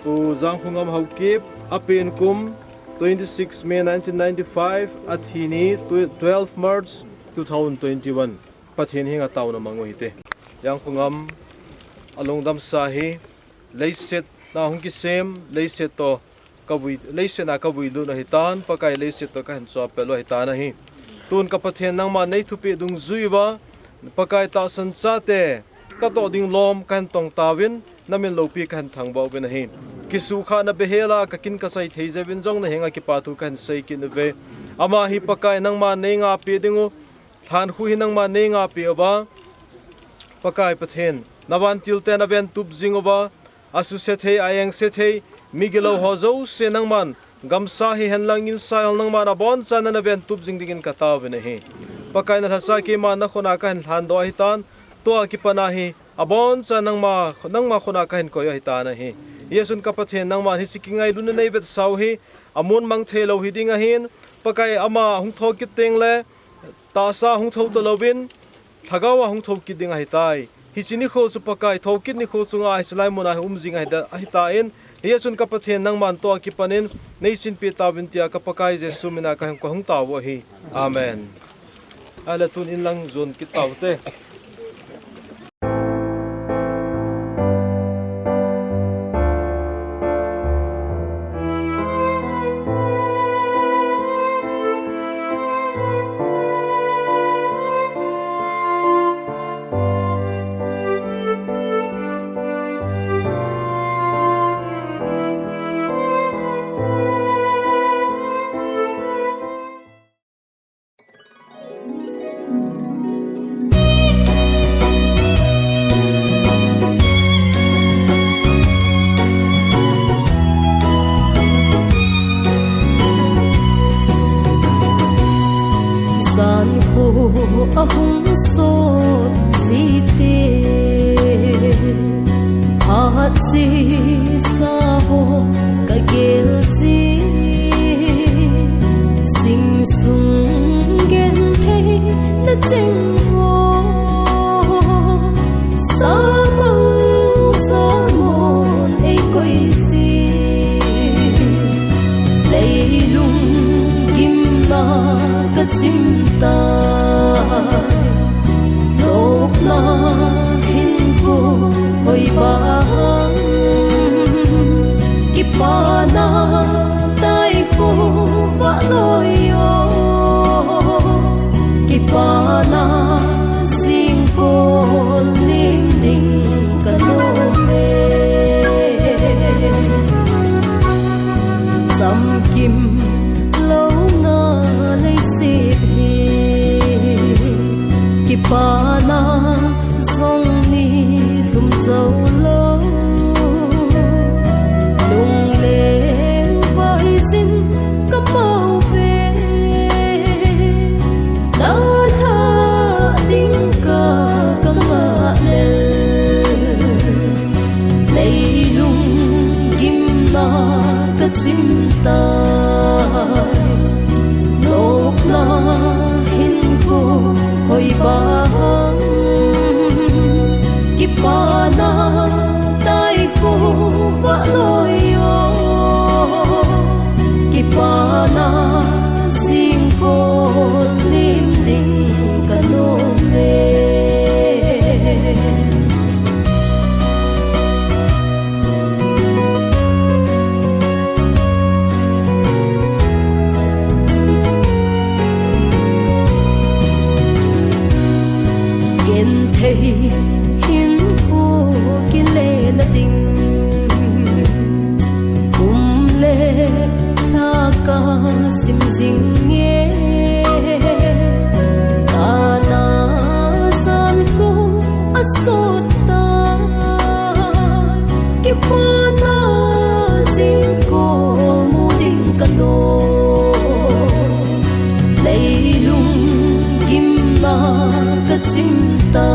pu Zang Khungam Haukip Apin Kum 26 May 1995 Athini 12 March 2021 Pathin Hinga Tauna Manguhite Yang Khungam Alongdam Sahi Leiset na Hungki Sem Leiset to Kavui Leiset na Kavui Lu na Hitan Pakai Leiset to Kahan Soa Pelo Hitana Hi Tun Kapathin Nang Ma Nei Thupi Dung Zuiwa Pakai Ta San Sate Kato Ding Lom Kan Tong Tawin Namin Lopi Kan Thang Bau Ben Hi Kisuka na behela kakin kasay thezevin jong na hinga kipatu kan say kinve ama hi pakai nang ma nei nga pi dingu than khu hi nang ma nei nga pi ova pakai pathen nawan tilte na ven tup jingova asu se the ayang se the migelo hozo se nang man gamsa hi henlang in sail nang man abon chan na ven tup jing dingin kataw ne hi pakai na hasa ki ma na khona kan han do hitan to akipana hi abon chan nang ma khona kan ko hitan hi Yesun kapathen nang man hisikingai luna nei vet sau hi amun mang thelo hidinga hin pakai ama hung tho kiteng le ta sa hung tho to lovin thagawa hung tho kidinga hitai hichini kho su pakai tho kit ni kho sunga islai mona umjinga hita in Yesun kapathen nang man to akipanin nei sin pi tawin tia kapakai jesu mina ka hung tawo hi amen ala tun in lang zon kitawte ahung so zite hat si sa ho ka gel si sing sung gen the na cheng ho sa mon ei koi si leilung kim na ka chim ta lộc na hin ko hoi bang kipana tai ko va loyo kipana sing ko lim ding kanome sam kim lo na lấy si kipana zong ni lum zo lo lung le vai sin kamau ve da tha ding ka nga le leilung kim na ka chim ta lok na hin ko hoi bang kipana tai ko va loyo kipana sing ko lim ding kanome hin khu kin le na ding kum le na ka sim jing nge ta na san ko asota ki pa na sing ko mu ding ka no leilung kim na ka chim ta